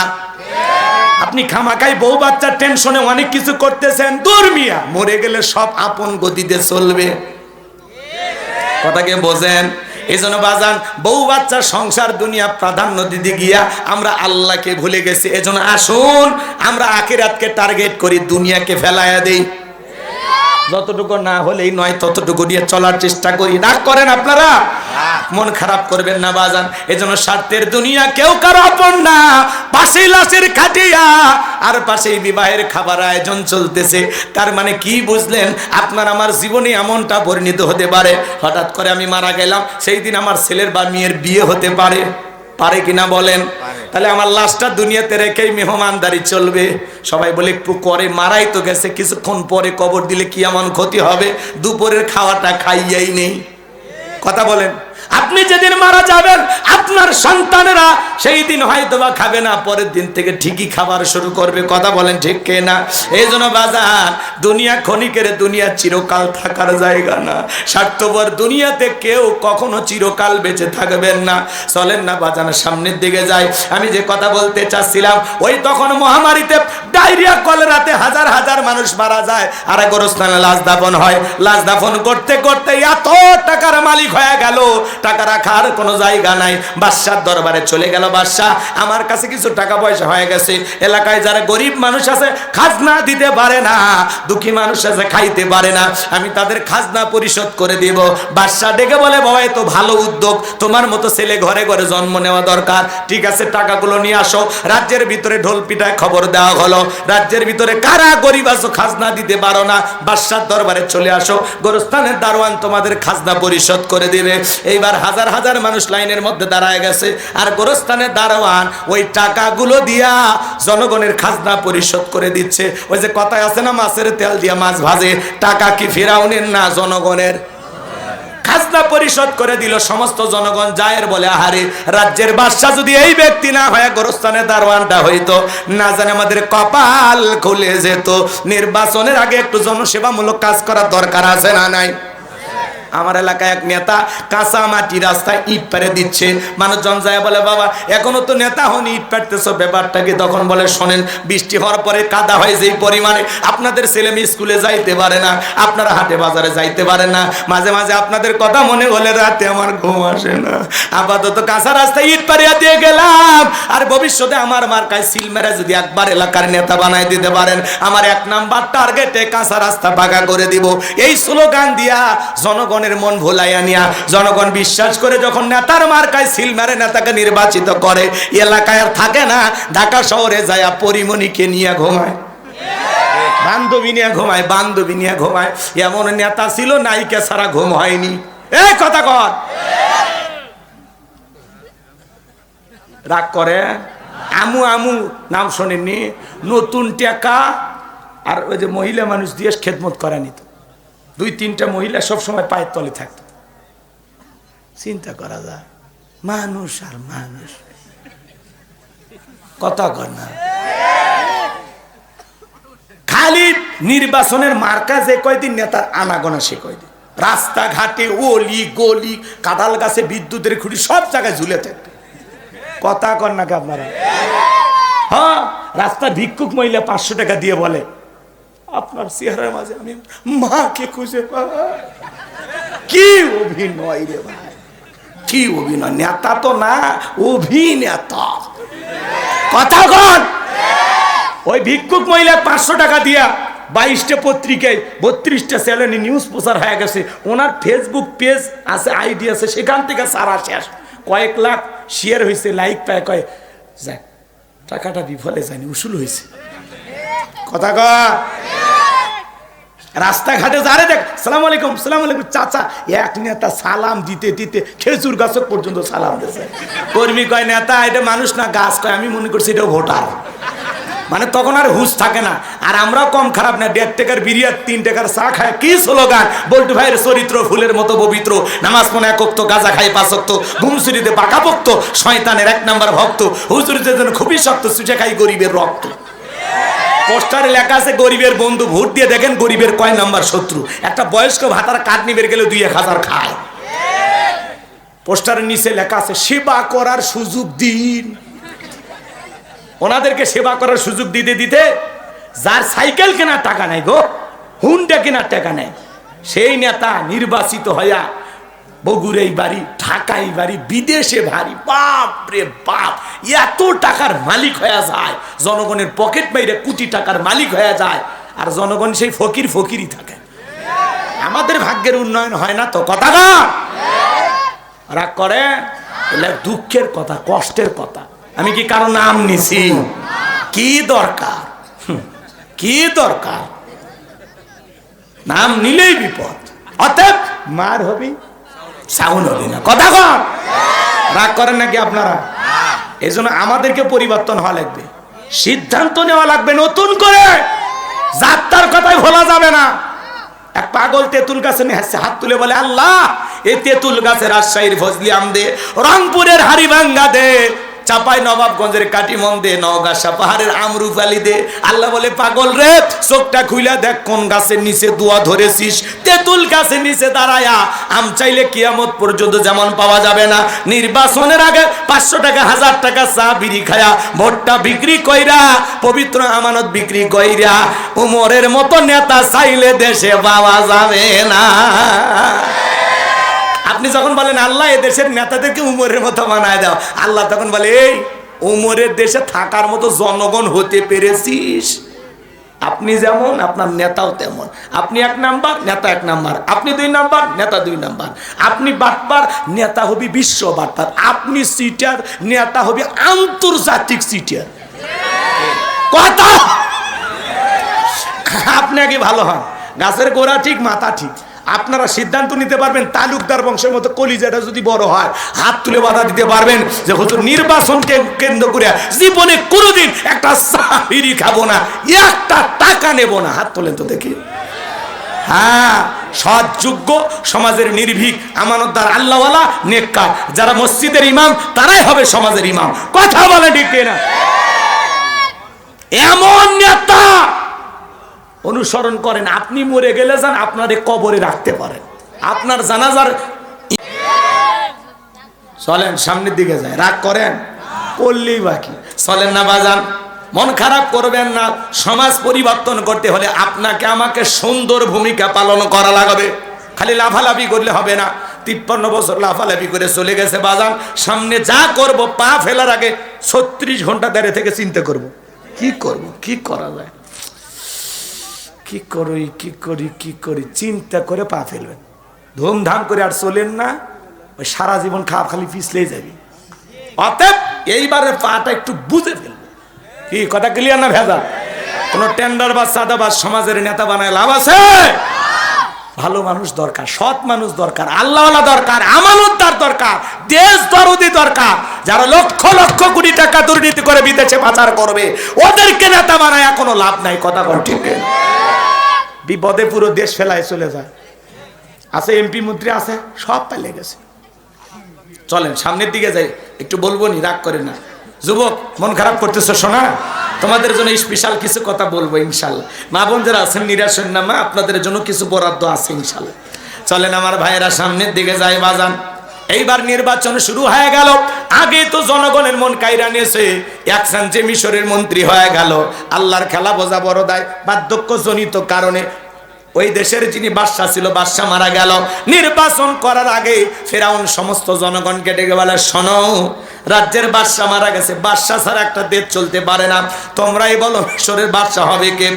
S1: আপনি খামাকাই বউ বাচ্চার টেনশনে অনেক কিছু করতেছেন, দূর মিয়া, মরে গেলে সব আপন গতিতে চলবে। কথাকে বোঝেন? এই জন্য বাজান বউ বাচ্চা সংসার দুনিয়া প্রাধান্য দিতে গিয়া আমরা আল্লাহকে ভুলে গেছি। এজন্য আসুন আমরা আখিরাতকে টার্গেট করি, দুনিয়াকে ফেলাইয়া দেই। যতটুকু না হলেই নয় ততটুকু নিয়ে চলার চেষ্টা করি। রাগ করেন আপনারা? মন খারাপ করবেন না বাজান। এজন্য স্বার্থের দুনিয়া কেউ কারো আপন না। পাশেই লাশের খাটিয়া আর পাশেই বিবাহের খাবার আয়োজন চলতেছে। তার মানে কি বুঝলেন? আপনার আমার জীবনে এমনটা পরিণত হতে পারে, হঠাৎ করে আমি মারা গেলাম, সেই দিন আমার ছেলের বা মেয়ের বিয়ে হতে পারে, পারে কিনা বলেন? তাহলে আমার লাশটা দুনিয়াতে রেখেই মেহমানদারি চলবে। সবাই বলে করে মারাই তো গেছে, কিছুক্ষণ পরে কবর দিলে কি এমন ক্ষতি হবে? দুপুরের খাওয়াটা খাইয়াই নেই। কথা বলেন? আপনি যেদিন মারা যাবেন আপনার সন্তানেরা সেই দিন হয়তো বা খাবে না, পরের দিন থেকে ঠিকই খাবার শুরু করবে। কথা বলেন ঠিক কে না? এই জন্য বাজার দুনিয়া ক্ষণিকের, দুনিয়া চিরকাল থাকার জায়গা না। স্বার্থপর দুনিয়াতে কেউ কখনো চিরকাল বেঁচে থাকবেন না। চলেন না বাজান সামনের দিকে যাই। আমি যে কথা বলতে চাচ্ছিলাম, ওই তখন মহামারীতে ডায়রিয়া কলেরাতে হাজার হাজার মানুষ মারা যায়, আর গোরস্থানে লাশ দাফন হয়। লাশ দাফন করতে করতে এত টাকার মালিক হয়ে গেল, টাকা রাখার কোনো জায়গা নাই। বাদশার দরবারে চলে গেল, বাদশা আমার কাছে কিছু টাকা পয়সা হয়ে গেছে, এলাকায় যারা গরিব মানুষ আছে খাজনা দিতে পারে না, দুঃখী মানুষ আছে খাইতে পারে না, আমি তাদের খাজনা পরিশোধ করে দিব। বাদশা ডেকে বলে, বাবা এ তো ভালো উদ্যোগ, তোমার মতো ছেলে ঘরে ঘরে জন্ম নেওয়া দরকার। ঠিক আছে, টাকাগুলো নিয়ে আসো। রাজ্যের ভিতরে ঢোল পিটায় খবর দেওয়া হলো, রাজ্যের ভিতরে কারা গরিব আছো খাজনা দিতে পারো না, বাদশার দরবারে চলে আসো, গোরস্থানের দারোয়ান তোমাদের খাজনা পরিশোধ করে দিবে। এইবার হাজার হাজার মানুষ লাইনের মধ্যে দাঁড়ায় গেছে, আর গোরস্থানের দারোয়ান ওই টাকাগুলো দিয়া জনগণের খাজনা পরিশোধ করে দিচ্ছে। ওই যে কথায় আছে না, মাছের তেল দিয়া মাছ ভাজে, টাকা কি ফিরাউনের না জনগণের? খাজনা পরিশোধ করে দিল। সমস্ত জনগণ জায়ের বলে, আহারে রাজ্যের বাদশা যদি এই ব্যক্তি না হয় গোরস্থানের দারোয়ানটা হইতো, না জানে আমাদের কপাল খুলে যেত। নির্বাচনের আগে একটু জনসেবামূলক কাজ করার দরকার আছে না নাই? আমার এলাকায় এক নেতা কাঁচা মাটি রাস্তায় ইট পেরে দিচ্ছে, মানুষজন যায় বলে, বাবা এখনো তো নেতা হন, ইট পারতেছ, ব্যাপারটা কি? তখন বলে, শোনেন, বৃষ্টি হওয়ার পরে কাদা হয় যেই পরিমাণে, আপনাদের ছেলে মেয়ে স্কুলে যাইতে পারে না, আপনারা হাটে বাজারে যাইতে পারে না, মাঝে মাঝে আপনাদের কথা মনে হলে রাতে আমার ঘুম আসে না। আপাতত কাঁচা রাস্তায় ইট পারিয়া দিয়ে গেলাম, আর ভবিষ্যতে আমার মার্কায় সিল মেরে যদি একবার এলাকার নেতা বানাই দিতে পারেন, আমার 1 নাম্বার টার্গেটে কাঁচা রাস্তা পাকা করে দিব। এই স্লোগান দিয়া জনগণ মন ভোলাইয়া নিয়া জনগণ বিশ্বাস করে যখন নেতার মার্কায় সিল মেরে নেতাকে নির্বাচিত করে, এলাকায় আর থাকে না, ঢাকা শহরে যায় পরিমণিকে নিয়ে ঘুমায়, বান্ধবী নিয়ে ঘুমায়, বান্ধবী নিয়ে ঘুমায়। এমন নেতা ছিল নায়িকা ছাড়া ঘুম হয়নি। এই কথা কর, রাগ করে আমু আমু নাম শোনেননি? নতুন টাকা আর ওই যে মহিলা মানুষ দিয়ে খেদমত করা নিত, 2-3টা মহিলা সবসময় পায়ের তলে থাকতো। চিন্তা করা যায়, মানুষ আর মানুষ, কথা কর না। খালি নির্বাচনের মার্কা যে কয়দিন নেতার আনাগোনা সে কয়দিন, রাস্তাঘাটে অলি গলি কাঁঠাল গাছে বিদ্যুতের খুঁটি সব জায়গায় ঝুলে থাকবে। কথা কর নাকি আপনারা? হ্যাঁ, রাস্তা ভিক্ষুক মহিলা 500 টাকা দিয়ে বলে আপনার চেহারার মাঝে আমি মাকে খুঁজে পাই। কি অভিনয় রে ভাই, কি অভিনয়! নেতা তো না, অভিনেতা। কথা কন। ওই ভিক্ষুক মহিলা 500 টাকা দিয়া 22টা পত্রিকায় 32টা চ্যানেলে নিউজ প্রচার হয়ে গেছে। ওনার ফেসবুক পেজ আছে, আইডি আছে, সেখান থেকে সারা শেষ, কয়েক লাখ শেয়ার হয়েছে, লাইক পায়, কয় যাক টাকাটা বিফলে যায়নি, উসুল হয়েছে। কথা কয়। রাস্তাঘাটে যারে দেখ সালাম আলাইকুম সালাম আলাইকুম চাচা, এক নেতা সালাম দিতে দিতে খেজুর গাছ পর্যন্ত সালাম দিয়েছে। কর্মী কয় নেতা এটা মানুষ না গাছ, কয় আমি মনে করছি এটা ভোটার। মানে তখন আর হুঁশ থাকে না। আর আমরাও কম খারাপ না, 1.5 টাকার বিরিয়ার 3 টাকার চা খায় কি স্লোগান! বল্টু ভাইয়ের চরিত্র ফুলের মতো পবিত্র, নামাজ পড়ে 1 ওয়াক্ত, গাঁজা খাই 5 ওয়াক্ত, ঘুমসুরিতে পাকাপোক্ত, শয়তানের 1 নাম্বার ভক্ত, হুজুরিদের জন্য খুবই শক্ত, চুষে খাই গরিবের রক্ত। পোস্টারে লেখা আছে গরিবের বন্ধু, ভোট দিয়ে দেখেন গরিবের কয় নাম্বার শত্রু। একটা বয়স্ক ভাতার কাঠ নিবে গেলে 2-1000 খায়। পোস্টারের নিচে লেখা আছে সেবা করার সুযোগ দিন। ওনাদেরকে সেবা করার সুযোগ দিতে দিতে যার সাইকেল কেনার টাকা নাই গো, হুন্ডা কেনার টাকা নেই, সেই নেতা নির্বাচিত হইয়া বগুড়াই বাড়ি, ঢাকাই বাড়ি, বিদেশে বাড়ি, বাপ রে বাপ, এত টাকার মালিক হয়ে যায়, জনগণের পকেট বাইরে কোটি টাকার মালিক হয়ে যায়, আর জনগণ সেই ফকির ফকিরই থাকে। আমাদের ভাগ্যের উন্নয়ন হয় না তো। কথা না রাগ করে, দুঃখের কথা, কষ্টের কথা। আমি কি কারো নাম নিছি? কি দরকার, কি দরকার? নাম নিলেই বিপদ। অতএব মার হবি, সাউন্ড হবে না। কথা কর। রাগ করেন নাকি আপনারা? এই জন্য আমাদেরকে পরিবর্তন হওয়া লাগবে, সিদ্ধান্ত নেওয়া লাগবে নতুন করে। যাত্রার কথাই ভোলা যাবে না। এক পাগল তেঁতুল গাছে নিয়ে হাত তুলে বলে আল্লাহ এই তেঁতুল গাছে রাজশাহীর ফজলি আম দে, রংপুরের হাড়িভাঙ্গা দে, চাপাই নবাবগঞ্জের কাটিমন দে, নওগাঁ পাহাড়ের আমরুপালি দে। আল্লাহ বলে পাগল রে, চোখটা খুইলা দেখ কোন গাছের নিচে দোয়া ধরেছিস। তেঁতুল গাছের নিচে দাঁড়ায়া আম চাইলে কিয়ামত পর্যন্ত যেমন পাওয়া যাবে না। নির্বাচনের আগে 500 টাকা 1000 টাকা চা বিড়ি খায়া ভোটটা বিক্রি কইরা, পবিত্র আমানত বিক্রি কইরা, উমরের মতো নেতা চাইলে দেশে পাওয়া যাবে না। আপনি যখন বলেন আল্লাহ এ দেশের নেতাদেরকে উমরের মতো বানায় দাও, আল্লাহ তখন বলে এই উমরের দেশে থাকার মতো জনগণ হতে পেরেছিস? আপনি যেমন আপনার নেতাও তেমন। আপনি 1 নাম্বার, নেতা 1 নাম্বার। আপনি 2 নাম্বার, নেতা 2 নাম্বার। আপনি বাটপার, নেতা হবি বিশ্ব বাটপার। আপনি সিটার, নেতা হবি আন্তর্জাতিক সিটার। কথা আপনি আগে ভালো হন, গাছের গোড়া ঠিক মাথা ঠিক। আপনারা সিদ্ধান্ত নিতে পারবেন, তালুকদার বংশের মতো কলিজাটা যদি বড় হয়, হাত তুলে বাধা দিতে পারবেন যে হুজুর নির্বাচনকে কেন্দ্র করে জীবনে কোনোদিন একটা চাকরি খাবো না, 1 টাকা নেব না। হাত তোলেন তো দেখি। হ্যাঁ, সৎ যোগ্য সমাজের নির্ভীক আমানতদার আল্লাহওয়ালা নেককার যারা মসজিদের ইমাম, তারাই হবে সমাজের ইমাম। কথা বলে ঠিক না? এমন নেতা অনুসরণ করেন। আপনি মরে গেলে যান আপনারে কবরে রাখতে পারেন, আপনার জানাজার চলেন সামনের দিকে যায়। রাগ করেন করলেই বাকি, চলেন না বাজান। মন খারাপ করবেন না। সমাজ পরিবর্তন করতে হলে আপনাকে আমাকে সুন্দর ভূমিকা পালন করা লাগবে। খালি লাফালাফি করলে হবে না। 53 বছর লাফালাফি করে চলে গেছে বাজান। সামনে যা করব পা ফেলার আগে 36 ঘন্টা দাঁড়িয়ে থেকে চিন্তা করব, কি করব, কি করা যায়, কি করি, কি করি, কি করি, চিন্তা করে পা ফেলবেন। ধুমধাম করে আর চলেন না, ওই সারা জীবন খালি পিছলেই যাবি। অতএব এইবারে পাটা একটু বুঝে ফেলবে। কি কথা ক্লিয়ার না ভেজা? কোন টেন্ডার বা সাদাবাজ সমাজের নেতা বানায় লাভ আছে? ভালো মানুষ দরকার, সৎ মানুষ দরকার, আল্লাহওয়ালা দরকার, আমানতদার দরকার, দেশ দরদি দরকার। যারা লক্ষ লক্ষ কোটি টাকা দুর্নীতি করে বিদেশে পাচার করবে ওদেরকে নেতা বানায় কোনো লাভ নাই। কথা কোন ঠিক? বিপদে পুরো দেশ ফেলায় চলে যায়। আছে এমপি মন্ত্রী আছে, সব পালিয়ে গেছে। চলেন সামনের দিকে যাই, একটু বলবো নি, রাগ করে না। যুবক মন খারাপ করতেছো শোনা, তোমাদের জন্য স্পেশাল কিছু কথা বলবো ইনশাল্লাহ। মা বোন যারা আছেন নিরাশন না মা, আপনাদের জন্য কিছু বরাদ্দ আছে ইনশাল্লাহ। চলেন আমার ভাইয়েরা সামনের দিকে যাই বাজান। এইবার নির্বাচন শুরু হয়ে গেল। আগে তো জনগণের মন কাইরা নিয়েছে, একসান যে মিশরের মন্ত্রী হয়ে গেল। আল্লাহর খেলা বোঝা বড় দায়, বার্ধক্যজনিত কারণে ওই দেশের যিনি বাদশা ছিল, বাদশা মারা গেল। নির্বাচন করার আগে ফেরাউন সমস্ত জনগণকে ডেকে বলে, শোনো, রাজ্যের বাদশা মারা গেছে, বাদশা ছাড়া একটা দেশ চলতে পারে না, তোমরাই বলো মিশরের বাদশা হবে কে?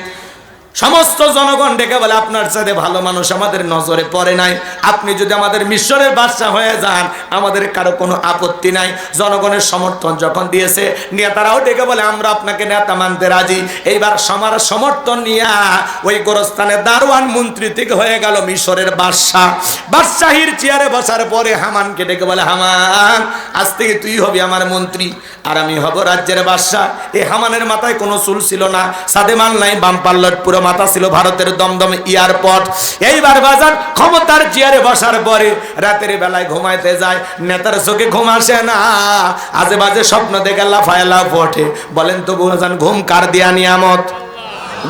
S1: সমস্ত জনগণ ডেকে বলে, আপনার সাথে ভালো মানুষ আমাদের নজরে পড়ে নাই, আপনি যদি আমাদের মিশরের বাদশা হয়ে যান আমাদের কারো কোনো আপত্তি নাই। জনগণের সমর্থন যখন দিয়েছে, নেতারাও ডেকে বলে, আমরা আপনাকে নেতা মানতে রাজি। এইবার সবার সমর্থন নিয়ে ওই গোরস্থানের দারোয়ান মন্ত্রী থেকে হয়ে গেল মিশরের বাদশা। বাদশাহীর চেয়ারে বসার পরে হামানকে ডেকে বলে, হামান, আজ থেকে তুই হবি আমার মন্ত্রী আর আমি হব রাজ্যের বাদশা। এই হামানের মাথায় কোনো চুল ছিল না, সাদে মাল নাই, বাম পাল্লট পুরো মাথা ছিল ভারতের দমদম এয়ারপোর্ট। এইবার বাজার ক্ষমতার চেয়ারে বসার পরে রাতের বেলায় ঘুমাইতে যায়, নেতার চোখে ঘুম আসে না, আজে বাজে স্বপ্ন দেখে লাফায় লাফ ওঠে। বলেন তো বুঝান, ঘুম কার দিয়া নিয়ামত?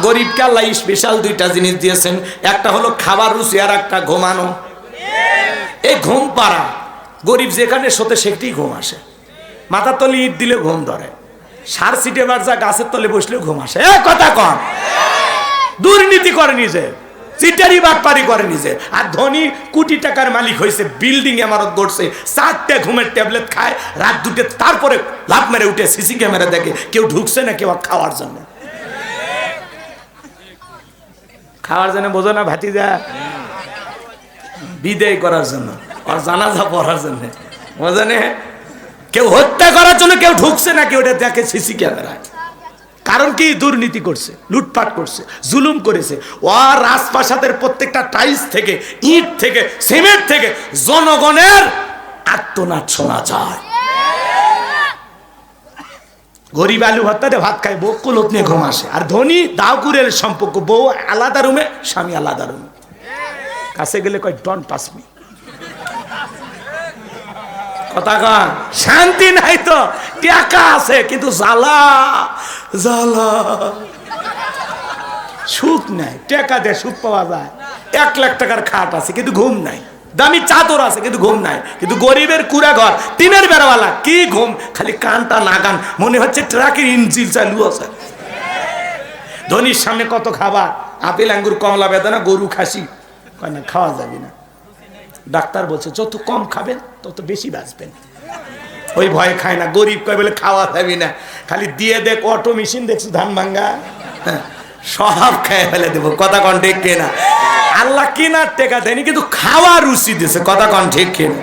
S1: গরিবকে আল্লাহ স্পেশাল দুইটা জিনিস দিয়েছেন, একটা হলো খাবার রুচি আর একটা ঘুমানো। এই ঘুম পাড়া গরিব যেখানে শোতে সেখানেই ঘুম আসে। মাথার তলে ইট দিলে ঘুম ধরে, সার সিটে বাজা গাছের তলে বসলেও ঘুম আসে। কথা কন, দুর্নীতি করে নিজে, চিটারি বাটপারি করে নিজে, আর ধনী কোটি টাকার মালিক হয়েছে, বিল্ডিং ইমারত গড়ছে, 4টে ঘুমের ট্যাবলেট খায়, রাত 2টে, তারপরে লাভ মেরে উঠে সিসি ক্যামেরা দেখে কেউ ঢুকছে না কেউ খাওয়ার জন্য। খাওয়ার জন্য বোঝো না ভাতিজা, বিদায় করার জন্য, আর জানাজা পড়ার জন্য, বোঝেনে? কেউ হত্যা করার জন্য কেউ ঢুকছে না কেউ দেখে সিসি ক্যামেরায়। কারণ কি? দুর্নীতি করছে, লুটপাট করছে, জুলুম করেছে। ও রাজপ্রাসাদের প্রত্যেকটা টাইলস থেকে, ইট থেকে, সিমেন্ট থেকে জনগণের আত্মনাদ শোনা যায়। গরিব আলু ভর্তাতে ভাত খায়, বউ কুলত নিয়ে ঘুম আসে। আর ধনী দাওকুরের সম্পর্ক, বউ আলাদা রুমে, স্বামী আলাদা রুমে। কাছে গেলে কয় ডোন্ট টাচ মি। কথা কন, শান্তি নাই তো, টাকা আছে কিন্তু জ্বালা জ্বালা, সুখ নাই। টাকা দিয়ে সুখ পাওয়া যায়, 1 লাখ টাকার খাট আছে কিন্তু ঘুম নাই, দামি চাদর আছে কিন্তু ঘুম নাই। কিন্তু গরিবের কুড়া ঘর, টিনের বেড়াওয়ালা, কি ঘুম, খালি কানটা নাগান, মনে হচ্ছে ট্রাকের ইঞ্জিন চালু আছে। ধনীর সামনে কত খাবার, আপেল আঙ্গুর কমলা বেদানা গরু খাসি, কয় না খাওয়া যাবে না। ডাক্তার বলছে যত কম খাবেন তত বেশি বাঁচবেন, ওই ভয় খায় না। গরিব কয় বলে খাওয়া যাবে না, খালি দিয়ে দেখ, অটো মেশিন দেখছি ধান ভাঙ্গা, সব খেয়ে ফেলে দেবো। কথা কন ঠিক কিনা? আল্লাহ কেনার টেকা দেয়নি কিন্তু খাওয়া রুচি দিয়েছে। কথা কন ঠিক কিনা?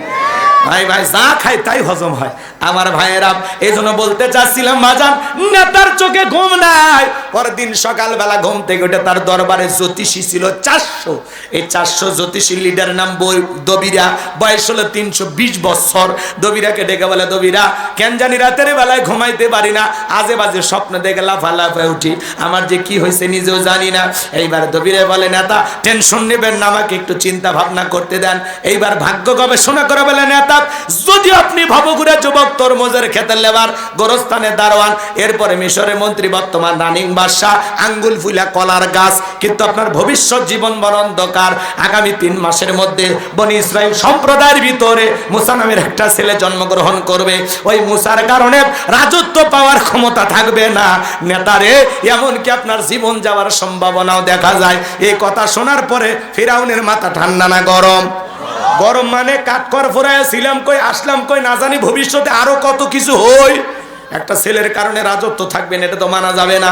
S1: ভাই ভাই যা খাই তাই হজম হয় আমার ভাইয়েরা। এই জন্য বলতে চাচ্ছিলাম বাজান, নেতার চোখে ঘুম নাই। পরের দিন সকালবেলা ঘুম থেকে উঠে তার দরবারে জ্যোতিষী ছিল 400। এই 400 জ্যোতিষী লিডার নাম দবিরা, বয়স হলো 320 বছর। দবিরাকে ডেকে বলে, দবিরা কেন জানি রাতের বেলায় ঘুমাইতে পারি না, আজে বাজে স্বপ্ন দেখে লাফালাফে উঠি, আমার যে কি হয়েছে নিজেও জানি না। এইবার দবিরা বলে, নেতা টেনশন নেবেন না, আমাকে একটু চিন্তা ভাবনা করতে দেন। এইবার ভাগ্য গবেষণা করে বলে, নেতা যদি আপনি ভবঘুরে যুবক তরমুজের খেতের লেবার, গোরস্থানের দারোয়ান, এরপরে মিশরের মন্ত্রী, বর্তমান রানিং বাদশাহ, আঙ্গুল ফুলা কলার গাছ, কিন্তু আপনার ভবিষ্যৎ জীবন বড় অন্ধকার। আগামী 3 মাসের মধ্যে বনি ইসরাইল সম্প্রদায়ের ভিতরে মুসা নামের একটা ছেলে জন্মগ্রহণ করবে। ওই মুসার কারণে রাজত্ব পাওয়ার ক্ষমতা থাকবে না নেতারে, এমনকি আপনার জীবন যাওয়ার সম্ভাবনাও দেখা যায়। এই কথা শোনার পরে ফিরাউনের মাথা ঠান্ডা না গরম? গরম মানে কাঠখড় ফোরায় ছিলাম কই, আসলাম কই, না জানি ভবিষ্যতে আরো কত কিছু হই। একটা ছেলের কারণে রাজত্ব থাকবে না, এটা তো মানা যাবে না।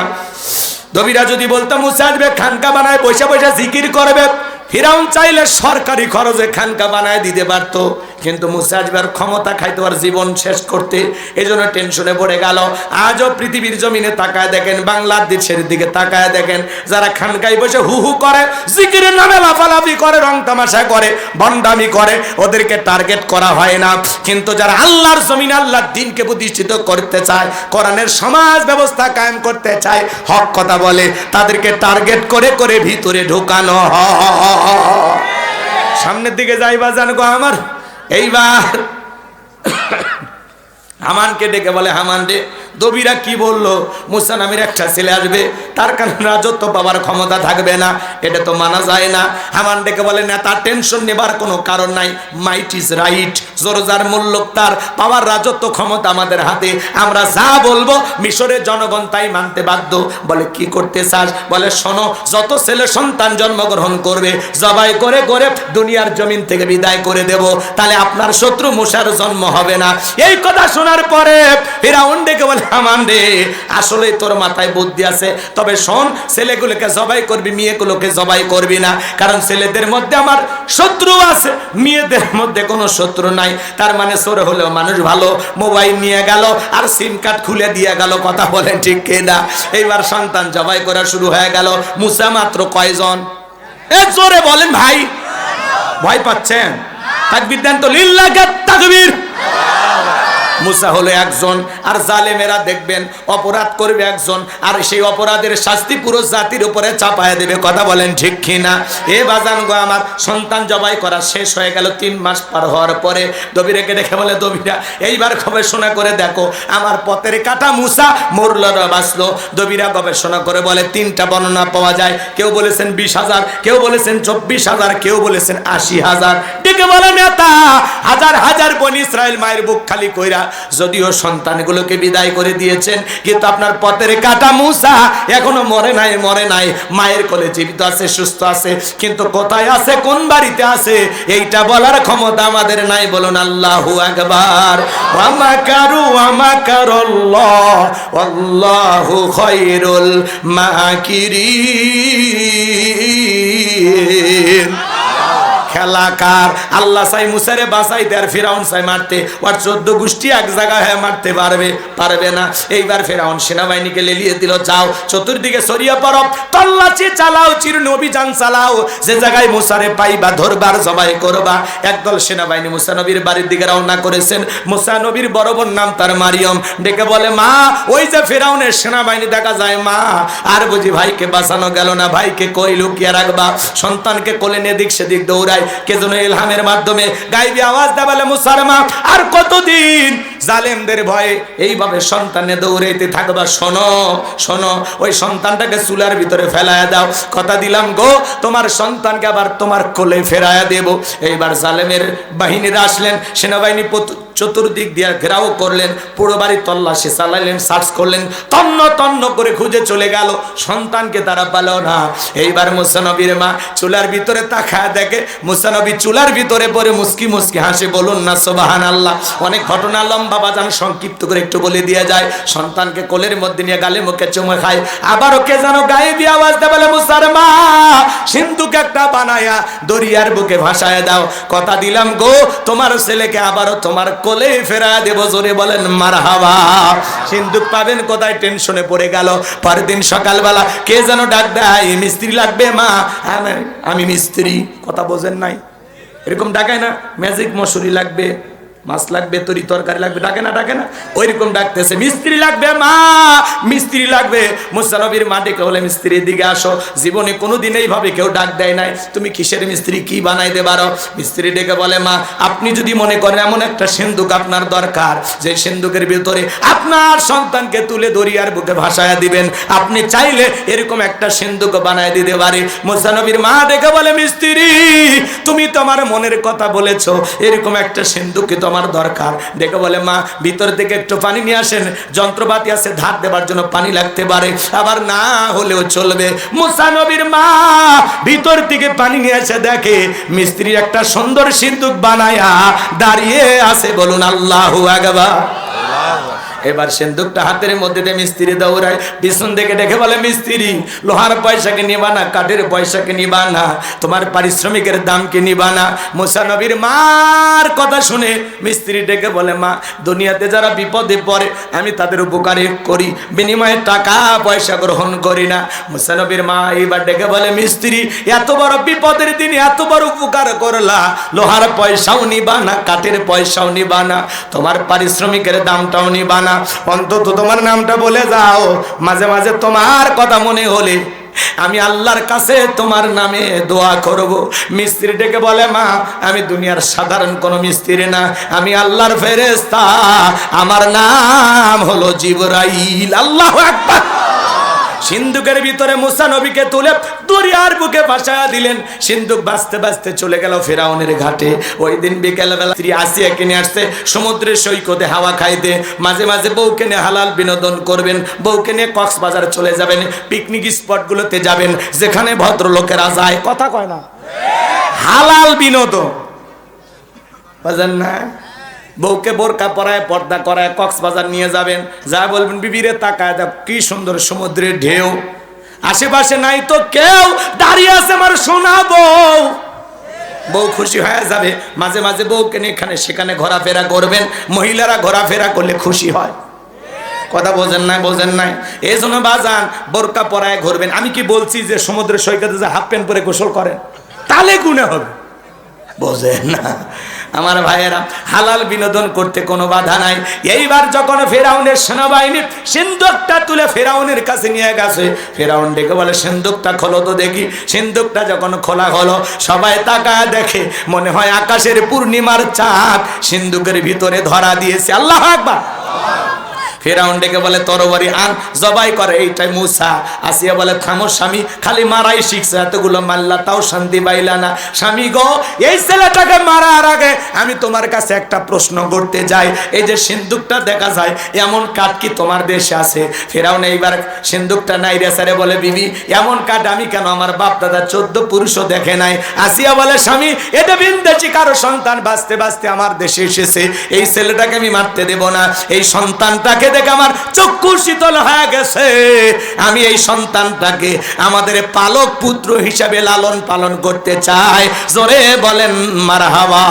S1: দবিরা যদি বলতো মুসা আসবে, খানকা বানায় পয়সা পয়সা জিকির করবে, ফিরাউন চাইলে সরকারি খরচে খানকা বানায় দিতে পারতো, কিন্তু মুসা আসবার ক্ষমতা খাইতে আর জীবন শেষ করতে, এজন্য টেনশনে পড়ে গেল। আজও পৃথিবীর জমিনে তাকায় দেখেন, বাংলাদেশের দিকে তাকায় দেখেন, যারা খানকায় বসে হু হু করে, জিকিরের নামে লাফালাফি করে, রং তামাশা করে, ভণ্ডামি করে, ওদেরকে টার্গেট করা হয় না। কিন্তু যারা আল্লাহর জমিনে আল্লাহর দ্বীনকে প্রতিষ্ঠিত করতে চায়, কোরআনের সমাজ ব্যবস্থা কায়েম করতে চায়, হক কথা বলে, তাদেরকে টার্গেট করে করে ভিতরে ঢোকানো হয়। সামনের দিকে যাইবা জানগো আমার। এইবার হামানকে ডেকে বলে, হামান রে, দবিরা কি বললো, মুসা নামের একটা ছেলে আসবে, তার কারণে রাজত্ব পাওয়ার ক্ষমতা থাকবে না, এটা তো মানা যায় না। হামান ডেকে বলে, না, তার টেনশন নেবার কোনো কারণ নাই, মাইট ইজ রাইট, জোরজার মূল্য তার, পাওয়ার রাজত্ব ক্ষমতা আমাদের হাতে, আমরা যা বলবো মিশরের জনগণ তাই মানতে বাধ্য। বলে, কি করতে চাস? বলে, শোনো, যত ছেলে সন্তান জন্মগ্রহণ করবে জবাই করে করে দুনিয়ার জমিন থেকে বিদায় করে দেব, তাহলে আপনার শত্রু মুসার জন্ম হবে না। এই কথা শোনার পরে ফিরআউন ডেকে বলে, হামান রে, আসলে তোর মাথায় বুদ্ধি আছে, তবে শোন, ছেলেগুলোকে জবাই করবি, মেয়েগুলোকে জবাই করবি না, কারণ ছেলেদের মধ্যে আমার শত্রু আছে, মেয়েদের মধ্যে কোনো শত্রু নাই। তার মানে চোর হলেও মানুষ ভালো, মোবাইল নিয়ে গেল আর সিম কার্ড খুলে দিয়ে গেল, কথা বলেন ঠিক কিনা? এইবার সন্তান জবাই করা শুরু হয়ে গেল। মুসা মাত্র কয়জন? জোরে বলেন ভাই, ভয় পাচ্ছেন? তাকবীর দেন তো, লিল্লাহি তাকবীর। মুসা হলো একজন, আর জালেমেরা দেখবেন অপরাধ করবে একজন, আর সেই অপরাধের শাস্তি পুরো জাতির উপরে চাপায় দেবে, কথা বলেন ঠিক কিনা? এ বাজান গো আমার, সন্তান জবাই করা শেষ হয়ে গেল। 3 মাস পার হওয়ার পরে দবিরাকে দেখে বলে, দবিরা, এইবার গবেষণা করে দেখো, আমার পথের কাটা মুসা মরল না বাঁচলো? দবিরা গবেষণা করে বলে, 3টা বর্ণনা পাওয়া যায়, কেউ বলেছেন 20,000, কেউ বলেছেন 24,000, কেউ বলেছেন 80,000। ডেকে বলে, নেতা, হাজার হাজার বনি ইসরায়েল মায়ের বুক খালি কইরা যদিও সন্তানগুলোকে বিদায় করে দিয়েছেন, কিন্তু আপনার পথের কাটা মুসা এখনো মরে নাই, মরে নাই, মায়ের কোলে জীবিত আছে, সুস্থ আছে, কিন্তু কোথায় আছে, কোন বাড়িতে আছে, এইটা বলার ক্ষমতা আমাদের নাই। বলুন আল্লাহু আকবার। ওয়া মাকারু ওয়া মাকারাল্লাহ ওয়াল্লাহু খায়রুল মাকিরিন। খেলাকার আল্লাহ চাই মুসারে বাঁচাইতে, আর ফিরাউন চাই মারতে। ওর 14 গোষ্ঠী এক জায়গায় মারতে পারবে না। এইবার ফিরাউন সেনাবাহিনীকে লেলিয়ে দিল, যাও চতুর্দিকে ছড়িয়ে পড়ো, তল্লাচি চালাও, চিরুনি অভিযান চালাও, যে জায়গায় মুসারে পাইবা ধরবার, জবাই করবা। একদল সেনাবাহিনী মুসা নবীর বাড়ির দিকে রওনা করেছেন। মুসা নবীর বড় বোন নাম তার মারিয়ম, ডেকে বলে, মা, ওই যে ফিরাউনের সেনাবাহিনী দেখা যায়, মা, আর বুঝি ভাইকে বাঁচানো গেল না, ভাইকে কই লুকিয়ে রাখবা? সন্তানকে কোলে নিয়ে দিক সেদিক দৌড়ায়। কে যেন ইলহামের মাধ্যমে গাইবি আওয়াজ দেয়, বলে, মুসার মা, আর কতদিন জালেমদের ভয়ে এইভাবে সন্তানে দৌড়াইতে থাকবা? শোনো শোনো, ওই সন্তানটাকে চুলার ভিতরে ফেলায়া দাও, কথা দিলাম গো, তোমার সন্তানকে আবার তোমার কোলে ফেরায়া দেব। এইবার জালেমের বাহিনীরা আসলেন, সেনাবাহিনী চতুর্দিক দিয়ে ঘেরাও করলেন, পুরো বাড়ি তল্লাশি চালাইলেন, সার্চ করলেন, তন্ন তন্ন করে খুঁজে চলে গেল, সন্তানকে তারা পেল না। এইবার মুসা নবীর মা চুলার ভিতরে তাকায় দেখে, মুসা নবী চুলার ভিতরে পড়ে মুস্কি মুস্কি হাসে। বলুন না সুবহানাল্লাহ। অনেক ঘটনা লম্বা বাজান, সংক্ষিপ্ত করে একটু বলে দিয়ে যায়। সন্তানকে কোলের মধ্যে নিয়ে গালে মুখে চুমে খায়, আবারও কে যেন গায়ে দিয়ে আওয়াজ দেয়, বলে, মুসার মা, সিন্ধুক একটা বানায়া দরিয়ার বুকে ভাসায় দাও, কথা দিলাম গো, তোমার ছেলেকে আবারও তোমার কোলে ফেরা দেব। জোরে বলেন মারহাবা। সিন্ধুক পাবেন কোথায়? টেনশনে পড়ে গেল। পরের দিন সকালবেলা কে যেন ডাক দেয়, মিস্ত্রি লাগবে মা। আমি মিস্ত্রি, কথা বোঝেন নাই? এরকম ডাকায় না? ম্যাজিক মশুরি লাগবে, মাছ লাগবে, তরি তরকারি লাগবে, ডাকে না? ডাকে না? ওইরকম ডাকতেছে, মিস্ত্রি লাগবে মা, মিস্ত্রি লাগবে। মুসা নবীর মা ডেকে বলে, মিস্ত্রির দিকে আসো। জীবনে কোনোদিন এইভাবে কেউ ডাক দেয় নাই, তুমি কিসের মিস্ত্রি, কি বানাইতে পারো? মিস্ত্রি ডেকে বলে, মা, আপনি যদি মনে করেন এমন একটা সিন্ধুক আপনার দরকার, যে সিন্ধুকের ভিতরে আপনার সন্তানকে তুলে দরিয়ার বুকে ভাসায়া দিবেন, আপনি চাইলে এরকম একটা সিন্ধুক বানায় দিতে পারে। মুসা নবীর মা ডেকে বলে, মিস্ত্রি, তুমি তো আমার মনের কথা বলেছো, এরকম একটা সিন্ধুক তো আমার দরকার। ডেকে বলে, মা, ভিতর থেকে একটু পানি নিয়ে আসেন, যন্ত্রপাতি আছে, ধার দেবার জন্য পানি লাগতে পারে, আবার না হলেও চলবে। মুসা নবীর মা ভিতর থেকে পানি নিয়ে এসে দেখে মিস্ত্রি একটা সুন্দর সিন্ধুক বানায়া দাঁড়িয়ে আছে। বলুন আল্লাহু আকবার। এবার সিন্দুকটা হাতের মধ্যে দিয়ে মিস্ত্রি দৌড়ায়, পিছন থেকে ডেকে বলে, মিস্ত্রি লোহার পয়সাকে নিবা না, কাঠের পয়সাকে নিবা না, তোমার পারিশ্রমিকের দামকে নিবা না। মুসা নবীর মার কথা শুনে মিস্ত্রি ডেকে বলে, মা দুনিয়াতে যারা বিপদে পড়ে আমি তাদের উপকারে করি, বিনিময়ে টাকা পয়সা গ্রহণ করি না। মুসা নবীর মা এইবার ডেকে বলে, মিস্ত্রি এত বড় বিপদের দিন এত বড় উপকার করলা, লোহার পয়সাও নিবা না, কাঠের পয়সাও নিবা না, তোমার পারিশ্রমিকের দামটাও নিবা না, অন্তত তোমার নামটা বলে যাও, মাঝে মাঝে তোমার কথা মনে হলে আমি আল্লাহর কাছে তোমার নামে দোয়া করব। মিস্ত্রি ডেকে বলে, মা আমি দুনিয়ার সাধারণ কোনো মিস্ত্রি না, আমি আল্লাহর ফেরেশতা, আমার নাম হলো জিবরাইল। আল্লাহু আকবার। সিন্ধুকের ভিতরে মুসা নবীকে তুলে দরিয়ার বুকে ভাসায়া দিলেন। সিন্ধুক বাঁচতে বাঁচতে চলে গেল ফেরাউনের ঘাটে। ওই দিন বিকেলবেলা স্ত্রী আসিয়াকে নিয়ে আসছে সমুদ্রের সৈকতে হাওয়া খাইতে, মাঝে মাঝে বউকে নিয়ে হালাল বিনোদন করবেন, বউকে নিয়ে কক্সবাজার চলে যাবেন, পিকনিক স্পটগুলোতে যাবেন যেখানে ভদ্রলোকেরা যায়, কথা কয় না, হালাল বিনোদন বুঝেন না। বউকে বোরকা পরায় পর্দা করায় কক্সবাজার নিয়ে যাবেন, যা বলবেন বিবিরে তাকায় দাও কি সুন্দর সমুদ্রের ঢেউ, আশেপাশে নাই তো কেউ, দাঁড়িয়ে আছে আমার সোনা বউ। বউ খুশি হয়ে যাবে। মাঝে মাঝে বউকে নিয়ে এখানে সেখানে ঘোরাফেরা করবেন, মহিলারা ঘোরাফেরা করলে খুশি হয়, কথা বোঝেন নাই, বোঝেন নাই। এই জন্য বাজান বোরকা পরায় ঘুরবেন। আমি কি বলছি যে সমুদ্রের সৈকতে যে হাফ প্যান্ট পরে গোসল করেন তাহলে গুনাহ হবে, বোঝেন না আমার ভাইয়েরা। হালাল বিনোদন করতে কোনো বাধা নাই। এইবার যখন ফেরাউনের সেনাবাহিনী সিন্ধুকটা তুলে ফেরাউনের কাছে নিয়ে গেছে, ফেরাউন ডেকে বলে, সিন্ধুকটা খোলো তো দেখি। সিন্ধুকটা যখন খোলা হলো, সবাই তাকায় দেখে, মনে হয় আকাশের পূর্ণিমার চাঁদ সিন্ধুকের ভিতরে ধরা দিয়েছে। আল্লাহু আকবার। ফেরাউন ডেকে বলে, তরবারি আন, জবাই করে। এইটাই মুসা। আসিয়া বলে, থামো স্বামী, খালি মারাই শিখছে, এতগুলো মারলা তাও শান্তি পাইলা না। স্বামী গো, এই ছেলেটাকে মারার আগে আমি তোমার কাছে একটা প্রশ্ন করতে যাই, এই যে সিন্ধুকটা দেখা যায় এমন কাঠ কি তোমার দেশে আছে? ফেরাউন এইবার সিন্ধুকটা নাই রে স্যারে বলে, বিবি এমন কাঠ আমি কেন, আমার বাপ দাদা 14 পুরুষও দেখে নাই। আসিয়া বলে, স্বামী এটা বিন্দেশি কারো সন্তান বাঁচতে বাঁচতে আমার দেশে এসেছে, এই ছেলেটাকে আমি মারতে দেব না। এই সন্তানটাকে দেখে আমার চক্ষু শীতল হয়ে গেছে, আমি এই সন্তানটাকে আমাদের পালক পুত্র হিসাবে লালন পালন করতে চাই। জোরে বলেন মারহাবা।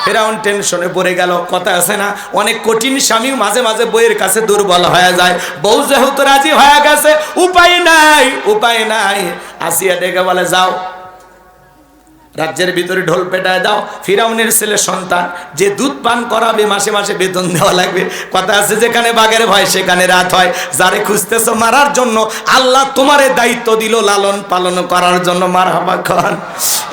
S1: ফেরাউন টেনশনে পড়ে গেল। কথা আছে না, অনেক কঠিন স্বামী মাঝে মাঝে বউয়ের কাছে দুর্বল হয়ে যায়। বউ যেহেতু রাজি হয়ে গেছে, উপায় নাই, উপায় নাই। আসিয়া ডেকে বলে, যাও রাজ্যের ভিতরে ঢোল পেটায় দাও, ফিরাউনের ছেলে সন্তান যে দুধ পান করাবে মাসে মাসে বেতন দেওয়া লাগবে। কথা আছে, যেখানে বাঘের ভয় সেখানে রাত হয়। যারে খুঁজতেছো মারার জন্য আল্লাহ তোমারে দায়িত্ব দিল লালন পালন করার জন্য। মারহাবা খান।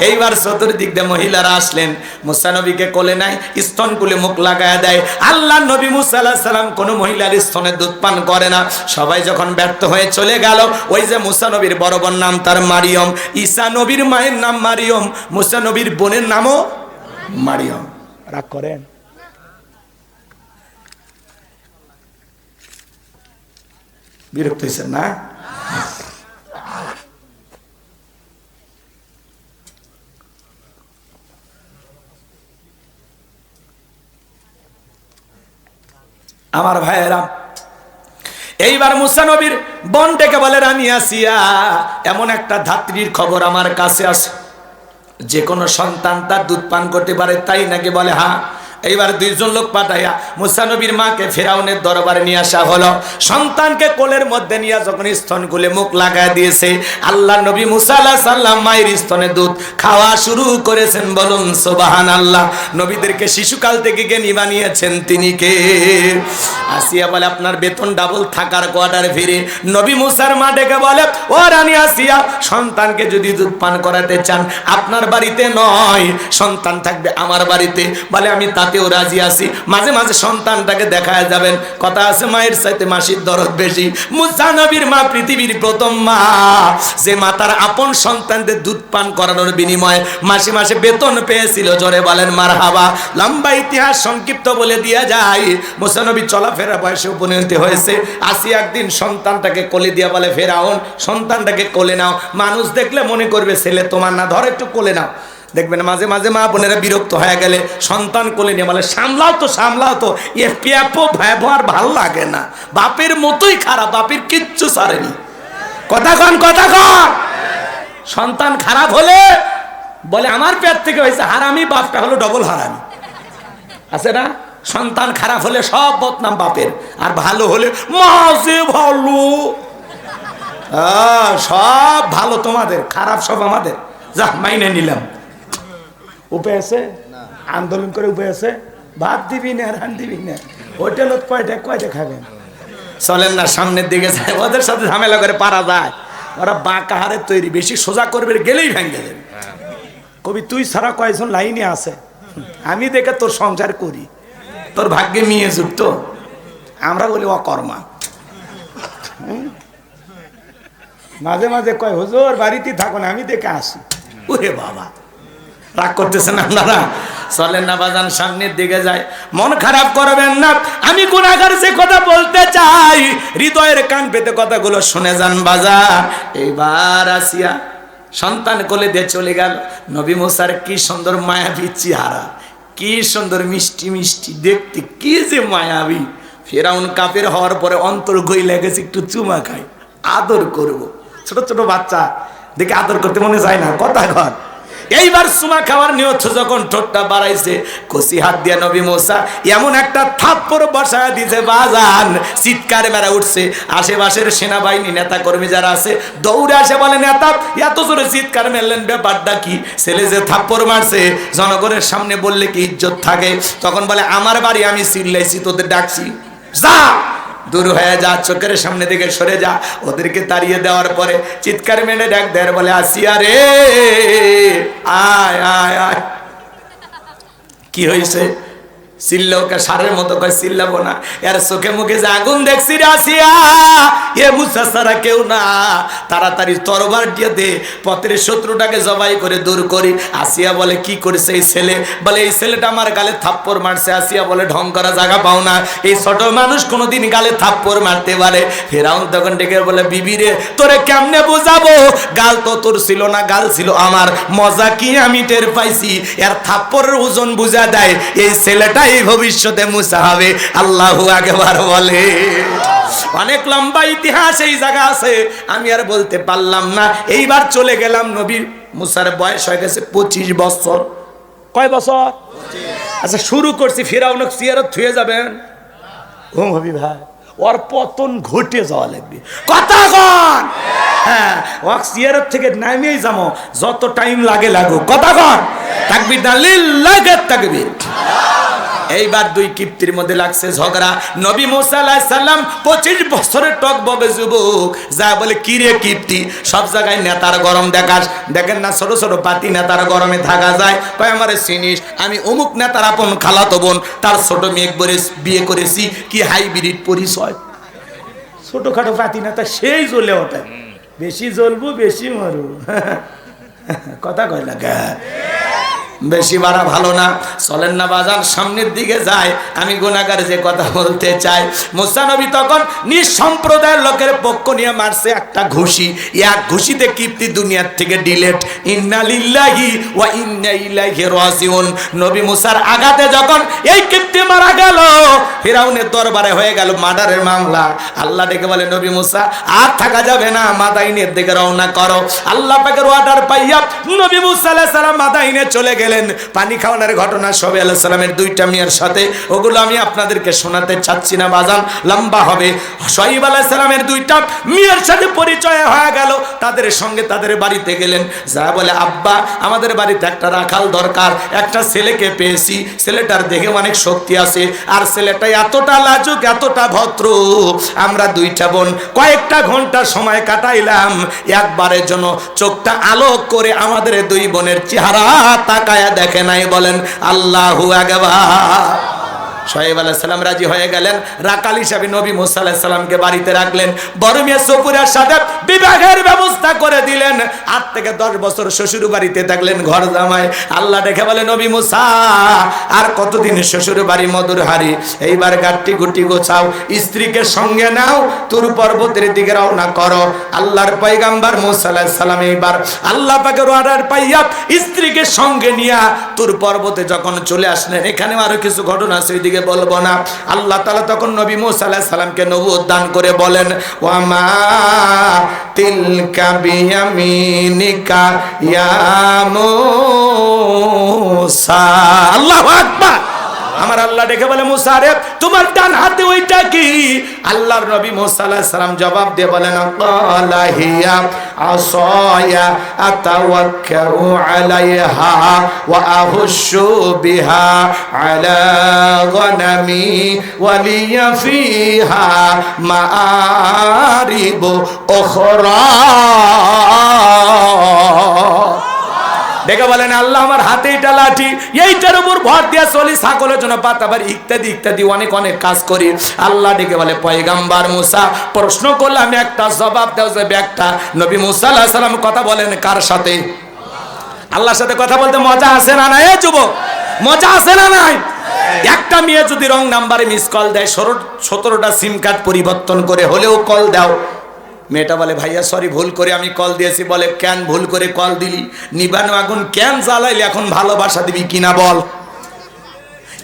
S1: এইবার চতুর্দিক দিয়ে মহিলারা আসলেন, মুসা নবীকে কোলে নাই, স্তন কুলে মুখ লাগায় দেয়। আল্লাহ নবী মুসা আলাইহিস সালাম কোনো মহিলার স্তনে দুধ পান করে না। সবাই যখন ব্যর্থ হয়ে চলে গেল, ওই যে মুসা নবীর বড় বোন নাম তার মারিয়ম, ঈসা নবীর মায়ের নাম মারিয়ম, মুসা নবীর বোনের নামও মারিয়ম। রাগ করেন? বিরক্ত হয়েছেন না? আমার ভাইয়েরা, এইবার মুসা নবীর বোন ডেকে বলে, রানী আসিয়া এমন একটা ধাত্রীর খবর আমার কাছে আছে, যে কোনো সন্তান তার দুধ পান করতে পারে, তাই নাকি? বলে হ্যাঁ। এইবার দুইজন লোক পাঠাইয়া মুসা নবীর মাকে ফেরাউনের দরবারে নিয়ে আসা হলো। সন্তানকে কোলের মধ্যে নিয়ে যখন স্তন খুলে মুখ লাগায় দিয়েছে, আল্লাহ নবী মুসা আলাইহিস সালাম মায়ের স্তনে দুধ খাওয়া শুরু করেছেন। বলুন সুবহানাল্লাহ। নবীদেরকে শিশুকাল থেকে জ্ঞানী বানিয়েছেন তিনি কে? আসিয়া বলে, আপনার বেতন ডাবল থাকার কোয়ার্টার ফিরে। নবী মুসার মা ডেকে বলে, ও রানী আসিয়া, সন্তানকে যদি দুধ পান করাতে চান আপনার বাড়িতে নয়, সন্তান থাকবে আমার বাড়িতে। বলে, আমি তাতেও রাজি আছি, মাঝে মাঝে সন্তানটাকে দেখায় যাবেন। কথা আছে, মায়ের চাইতে মাসির দরদ বেশি। মুসা নবীর মা পৃথিবীর প্রথম মা, যে মা তার আপন সন্তানদের দুধ পান করানোর বিনিময়ে মাসে মাসে বেতন পেয়েছিল। জোরে বলেন মারহাবা। লম্বা ইতিহাস সংক্ষিপ্ত বলে দিয়া যায়, মুসা নবী চলাফেরা বয়সে উপনীত হয়েছে। আসি একদিন সন্তানটাকে কোলে দিয়া বলে, ফেরাউন সন্তানটাকে কোলে নাও, মানুষ দেখলে মনে করবে ছেলে তোমার না, ধর একটু কোলে নাও। দেখবেন মাঝে মাঝে মা বোনেরা বিরক্ত হয়ে গেলে সন্তান কোলে নিয়ে বলে সামলাও তো এ পেপো ব্যবহার ভাল লাগে না, বাপের মতোই খারাপ, বাপের কিচ্ছু ছাড়েনি। কথা কন। সন্তান খারাপ হলে বলে আমার পেট থেকে হয়েছে হারামি, বাপটা হলো ডবল হারামি, আছে না? সন্তান খারাপ হলে সব বদনাম বাপের, আর ভালো হলে মাঝে ভালো, সব ভালো তোমাদের, খারাপ সব আমাদের। যা মাইনে নিলাম। উপায় আছে? আন্দোলন করে উপায় আছে? ভাত দিবি না, রান দিবি না, হোটেলত কয়টা খাবেন? চলেন না সামনের দিকে যায়, ওদের সাথে ঝামেলা করে পারা যায়। ওরা বাঁকা হারে তৈরি, বেশি সোজা করবে গেলেই ভেঙে দেবে। কবি তুই ছাড়া কয়েকজন লাইনে আছে, আমি দেখে তোর সংসার করি, তোর ভাগ্যে মেয়ে যুক্ত। আমরা বলি অকর্মা। মাঝে মাঝে কয় হুজুর বাড়িতে থাকো না, আমি দেখে আসি। ওরে বাবা, রাগ করতেছেন আপনারা? চলেন না বাজান সামনের দিকে যায়। মন খারাপ করবেন না, আমি গুনাহগার যে কথা বলতে চাই, হৃদয়ের কান পেতে কথাগুলো শুনে যান বাজার। এইবার আসিয়া সন্তান কোলে দিয়ে চলে গেল। নবী মুসার কি সুন্দর মায়াবী চেহারা, কি সুন্দর মিষ্টি মিষ্টি দেখতে, কি যে মায়াবী। ফেরাউন কাফের হওয়ার পরে অন্তর গই লেগেছে একটু চুমা খাই, আদর করব। ছোট ছোট বাচ্চা দেখে আদর করতে মনে যায় না? কথা ঘর। এইবার চুমা খাওয়ার নিয়ত যখন ঠোঁটটা বাড়াইছে, কষি হাত দিয়ে নবী মুসা এমন একটা থাপ্পড় বসায় দিছে বাজান, চিৎকার মেরা উঠছে। আশেপাশের সেনাবাহিনী নেতা কর্মী যারা আছে দৌড়ে আসে, বলে নেতা এত জোরে চিৎকার মেরলেন, ব্যাপারটা কি? ছেলে যে থাপ্পড় মারছে জনগণের সামনে বললে কি ইজ্জত থাকে? তখন বলে আমার বাড়ি, আমি চিল্লাইছি, তোদের ডাকছি, যা দূর হয়ে যা, চোখের সামনে দিকে সরে যা। ওদেরকে তাড়িয়ে দেওয়ার পরে চিৎকার মেরে ডাক দেয়, বলে আসিয়া রে, আয় আয় আয়। কি হয়েছে? চিল্লাওকে সারের মতো করে চিল্লাবো না, এর চোখে মুখে যে আগুন দেখছি রে আসিয়া, এ মুসা ছাড়া কেউ না, তাড়াতাড়ি তরবার দিয়ে দে, পথের শত্রুটাকে জবাই করে দূর করি। আসিয়া বলে কি করেছে এই ছেলে? বলে এই ছেলেটা আমার গালে থাপ্পড় মারছে। আসিয়া বলে ঢং করা জায়গা পাও না, এই ছোট মানুষ কোনোদিন গালে থাপ্পড় মারতে পারে? ফেরাউন তখন ডেকে বলে বিবি রে, তোরে কেমনে বোঝাবো, গাল তো তোর ছিল না, গাল ছিল আমার। মজা কি আমি টের পাইছি, এর থাপ্পড়ের ওজন বুঝা দেয় এই ছেলেটাই ভবিষ্যতে মুসা হবে। আল্লাহু আকবার বলে। অনেক লম্বা ইতিহাস এই জায়গা আছে, আমি আর বলতে পারলাম না। এইবার চলে গেলাম, নবী মুসার বয়স হয়ে গেছে 25 বছর। কয় বছর? আচ্ছা শুরু করছি, ফিরাউনক সিয়ারত থুয়ে যাবেন? ও হবি ভাই, ওর পতন ঘটে যাওয়া লাগবে। কথা কন। হ্যাঁ, ও সিয়ারত থেকে নামিয়েই যাবো, যত টাইম লাগে লাগুক। কথা কন। তাকবীর না, লিল্লাহি তাকবীর। এইবার দুই কিপ্তির মধ্যে লাগছে ঝগড়া। নবী মুসা আলাইহিস সালাম 25 বছরের টকবগে যুবক, যা বলে কি রে কিপ্তি, সব জায়গায় নেতার গরম দেখাস। দেখেন না ছোট ছোট পাতি নেতার গরমে থাকা যায়? কয় আমারে চিনিস, আমি অমুক নেতার আপন খালাতো বোন, তার ছোট মেয়ে বিয়ে করেছি, কি হাইব্রিড পরিচয়। ছোটখাটো পাতি নেতা সেই জ্বলে ওঠে, বেশি জ্বলবো বেশি মরু। কথা কয় লাগে, বেশি মারা ভালো না। চলেন না বাজার সামনের দিকে যায়, আমি গুনাহগার যে কথা বলতে চাই। মুসা নবী তখন নিজ সম্প্রদায়ের লোকের পক্ষ নিয়ে মারছে একটা ঘুষি, এক ঘুষিতে কিপ্তি দুনিয়ার থেকে ডিলেট। ইন্না লিল্লাহি ওয়া ইন্না ইলাইহি রাজিউন। নবী মুসার আঘাতে যখন এই কিপ্তি মারা গেল, ফিরাউনের দরবারে হয়ে গেল মার্ডারের মামলা। আল্লাহ ডেকে বলে নবী মুসা আর থাকা যাবে না, মাদাইনের দিকে রওনা করো। আল্লাহ পাকের অর্ডার পাইয়া নবী মুসা আলাইহিস সালাম মাদাইনে চলে গেলেন। পানি খাওয়ানোর ঘটনা শোয়েব আলাইহিস সালামের 2টা মেয়ের সাথে, ওগুলো আমি আপনাদেরকে শোনাতে চাচ্ছি না বাজান, লম্বা হবে। শোয়েব আলাইহিস সালামের 2টা মেয়ের সাথে পরিচয় হয়ে গেল, তাদের সঙ্গে তাদের বাড়িতে গেলেন। যা বলে আব্বা আমাদের বাড়িতে একটা রাখাল দরকার, একটা ছেলেকে পেয়েছি, ছেলেটার দেখে অনেক শক্তি আছে, আর ছেলেটা এতটা লাজুক এতটা ভদ্র। আমরা 2টা বোন কয়েকটা ঘন্টা সময় কাটাইলাম, একবারের জন্য চোখটা আলোক করে আমাদের 2 বোনের চেহারা তাকায় দেখে নাই। বলেন আল্লাহু আকবার। শোয়েব আলাইহিস সালাম রাজি হয়ে গেলেন। রাকাল হিসাবে নবী মুসা আলাইহিস সালামকে বাড়িতে রাখলেন। বড় মেয়ে সফুরার সাথে বিবাহের ব্যবস্থা করে দিলেন। 8 থেকে 10 বছর শ্বশুর বাড়িতে থাকলেন ঘর জামাই। আল্লাহ দেখে বলে, নবী মুসা আর কতদিন শ্বশুর বাড়ি মধুর হারি, এইবার গাট্টি গুটি গোছাও, স্ত্রীকে সঙ্গে নাও, তুর পর্বতের দিকে রওনা করো। আল্লাহর পয়গাম্বর মুসা আলাইহিস সালাম এইবার আল্লাহ পাকের অর্ডার পাইয়া স্ত্রীকে সঙ্গে নিয়া তুর পর্বতে যখন চলে আসলেন, এখানে আরো কিছু ঘটনা আছে, ওইদিকে বলবো না। আল্লাহ তাআলা তখন নবী মুসা আলাইহিস সালামকে নবুয়ত দান করে বলেন, ওয়া মা তিলকা বিয়ামিনিকা ইয়া মুসা। আল্লাহু আকবার। আমার আল্লাহ ডেকে বলে, মুসা রে তোমার ডান হাতে ওইটা কি? আল্লাহর নবী মুসা আলাইহিস সালাম জবাব দিয়ে বলেন, ক্বালা হিয়া আসায়া আতাওয়াক্কাউ আলাইহা ওয়া আহুশু বিহা আলা গনামি ওয়া লিয়া ফিহা মাআরিব উখরা। দেখে বলেন, আল্লাহ আমার হাতে এটা লাঠি, এইটার উপর ভর দিয়া চলি, ছাগলের জন্য পাতাবার ইত্যাদি ইত্যাদি অনেক অনেক কাজ করি। আল্লাহ ডেকে বলে, পয়গাম্বর মুসা প্রশ্ন করলাম একটা, জবাব দাও যে একটা। নবী মুসা আলাইহিস সালাম কথা বলেন কার সাথে? আল্লাহর সাথে কথা বলতে মজা আছে না নাই? যুবক, মজা আছে না নাই? একটা মেয়ে যদি রং নাম্বারে মিস কল দেয়, 17টা সিম কার্ড পরিবর্তন করে হলেও কল দাও, মেয়েটা বলে, ভাইয়া সরি ভুল করে আমি কল দিয়েছি। বলে, কেন ভুল করে কল দিলি? নিবানো আগুন কেন জ্বালাইলি? এখন ভালোবাসা দিবি কিনা বল।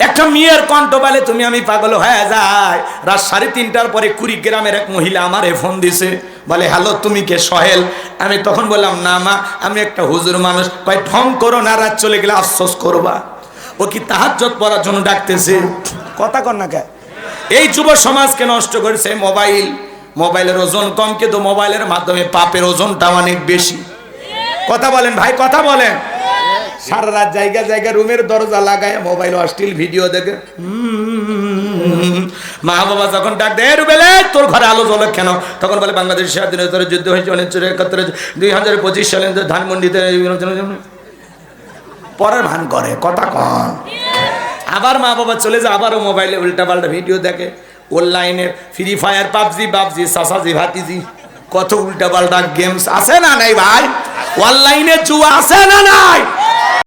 S1: একটা মেয়ের কণ্ঠ বলে, তুমি আমি পাগল হয়ে যায়। রাত 3:30টার পরে কুড়িগ্রামের এক মহিলা আমারে ফোন দিছে, বলে, হ্যালো তুমি কে? সোহেল। আমি তখন বললাম, না মা আমি একটা হুজুর মানুষ। কয়, ঢং করো না, রাত চলে গেলে আফসোস করবা। ও কি তাহাজ্জুদ পড়ার জন্য ডাকতেছে? কথা কর না কে? এই যুব সমাজকে নষ্ট করেছে মোবাইল। মোবাইলের ওজন কম, কিন্তু মোবাইলের মাধ্যমে পাপের ওজনটা অনেক বেশি। কথা বলেন ভাই, কথা বলেন। সারা রাত জায়গা জায়গা রুমের দরজা লাগায় মোবাইল অশ্লীল ভিডিও দেখে। মা বাবা যখন ডাক দেয়, রুবেলে তোর ঘরে আলো জ্বলে কেন? তখন বলে, বাংলাদেশের স্বাধীনতার যুদ্ধ হয়েছে 1971, 2025 সালে ধানমন্ডিতে। পরের ভান করে, কথা কন। আবার মা বাবা চলে যায়, আবারও মোবাইলে উল্টা পাল্টা ভিডিও দেখে। অনলাইনে ফ্রি ফায়ার, পাবজি, সাসাজি, ভাতিজি, কত উল্টা পাল্টা গেমস আছে না নাই ভাই? অনলাইনে জুয়া আছে না নাই?